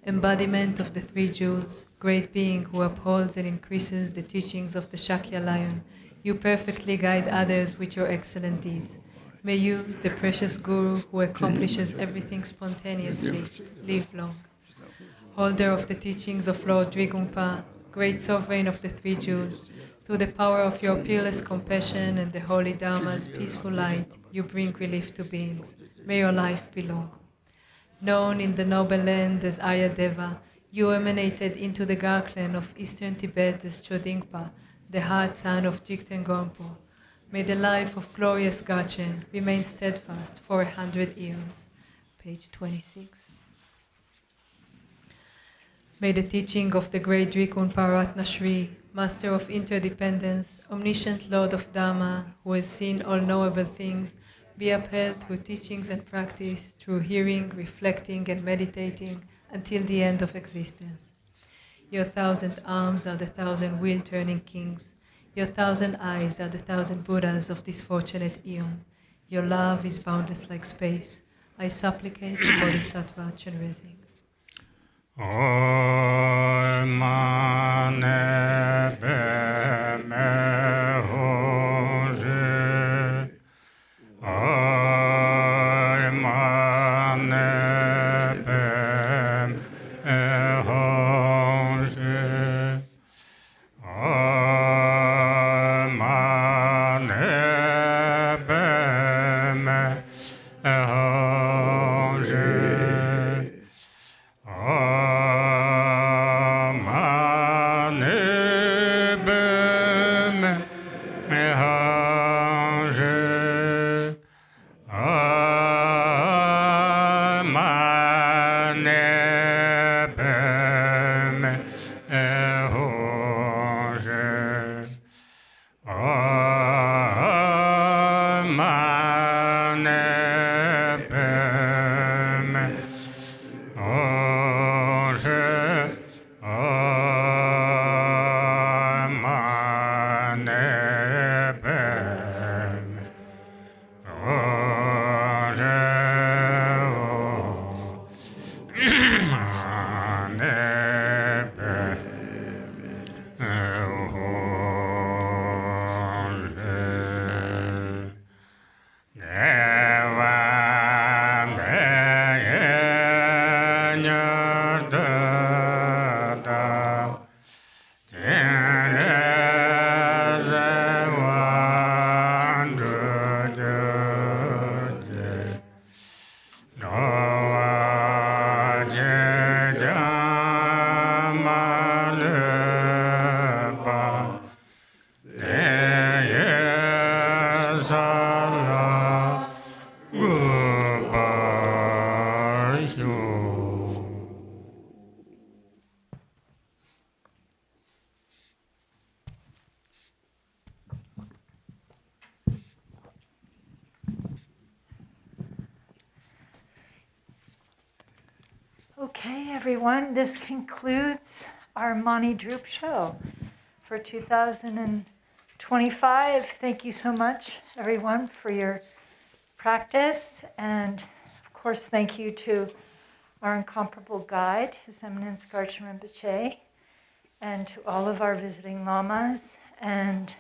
Embodiment of the three Jews, great being who upholds and increases the teachings of the Shakya lion, you perfectly guide others with your excellent deeds. May you, the precious Guru who accomplishes everything spontaneously, live long. Holder of the teachings of Lord Drigungpa, great sovereign of the three Jews, through the power of your peerless compassion and the holy Dharma's peaceful light, you bring relief to beings. May your life be long. Known in the noble land as Ayadeva, you emanated into the Garchen of eastern Tibet as Chodingpa, the heart son of Jigten Gompo. May the life of glorious Garchen remain steadfast for 100 years. Page 26. May the teaching of the great Drikun Paratna Shri, Master of Interdependence, Omniscient Lord of Dharma, who has seen all knowable things, be upheld through teachings and practice, through hearing, reflecting, and meditating until the end of existence. Your 1,000 arms are the 1,000 wheel-turning kings. Your 1,000 eyes are the 1,000 Buddhas of this fortunate eon. Your love is boundless like space. I supplicate the Bodhisattva Chenrezig. Oi mane be me hoje, oi mane be me hoje, oi mane be me hoje. Okay, everyone, this concludes our Mani Drubcho for 2025. Thank you so much, everyone, for your practice. And of course, thank you to our incomparable guide, His Eminence Garchen Rinpoche, and to all of our visiting lamas. And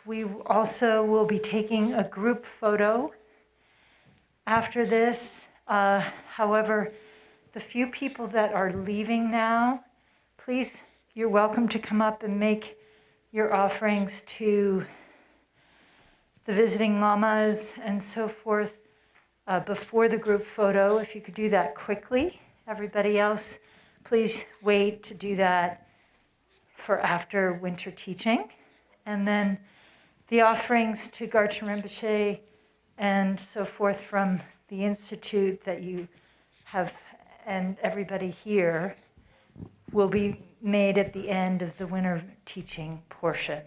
we also will be taking a group photo after this. However, the few people that are leaving now, please, you're welcome to come up and make your offerings to the visiting lamas and so forth before the group photo, if you could do that quickly. Everybody else, please wait to do that for after winter teaching. And then the offerings to Garchen Rinpoche and so forth from the Institute that you have, and everybody here, will be made at the end of the winter teaching portion.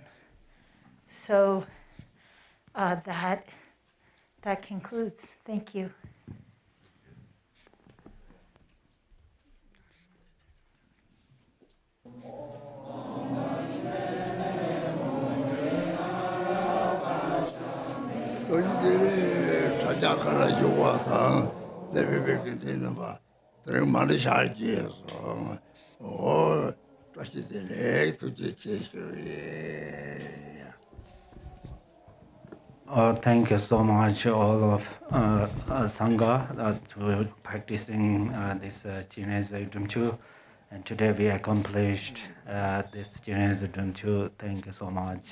So that concludes. Thank you. Thank you so much, all of Sangha, to practicing this Chenrezig Drumchu. And today we accomplished this Chenrezig Drumchu. Thank you so much.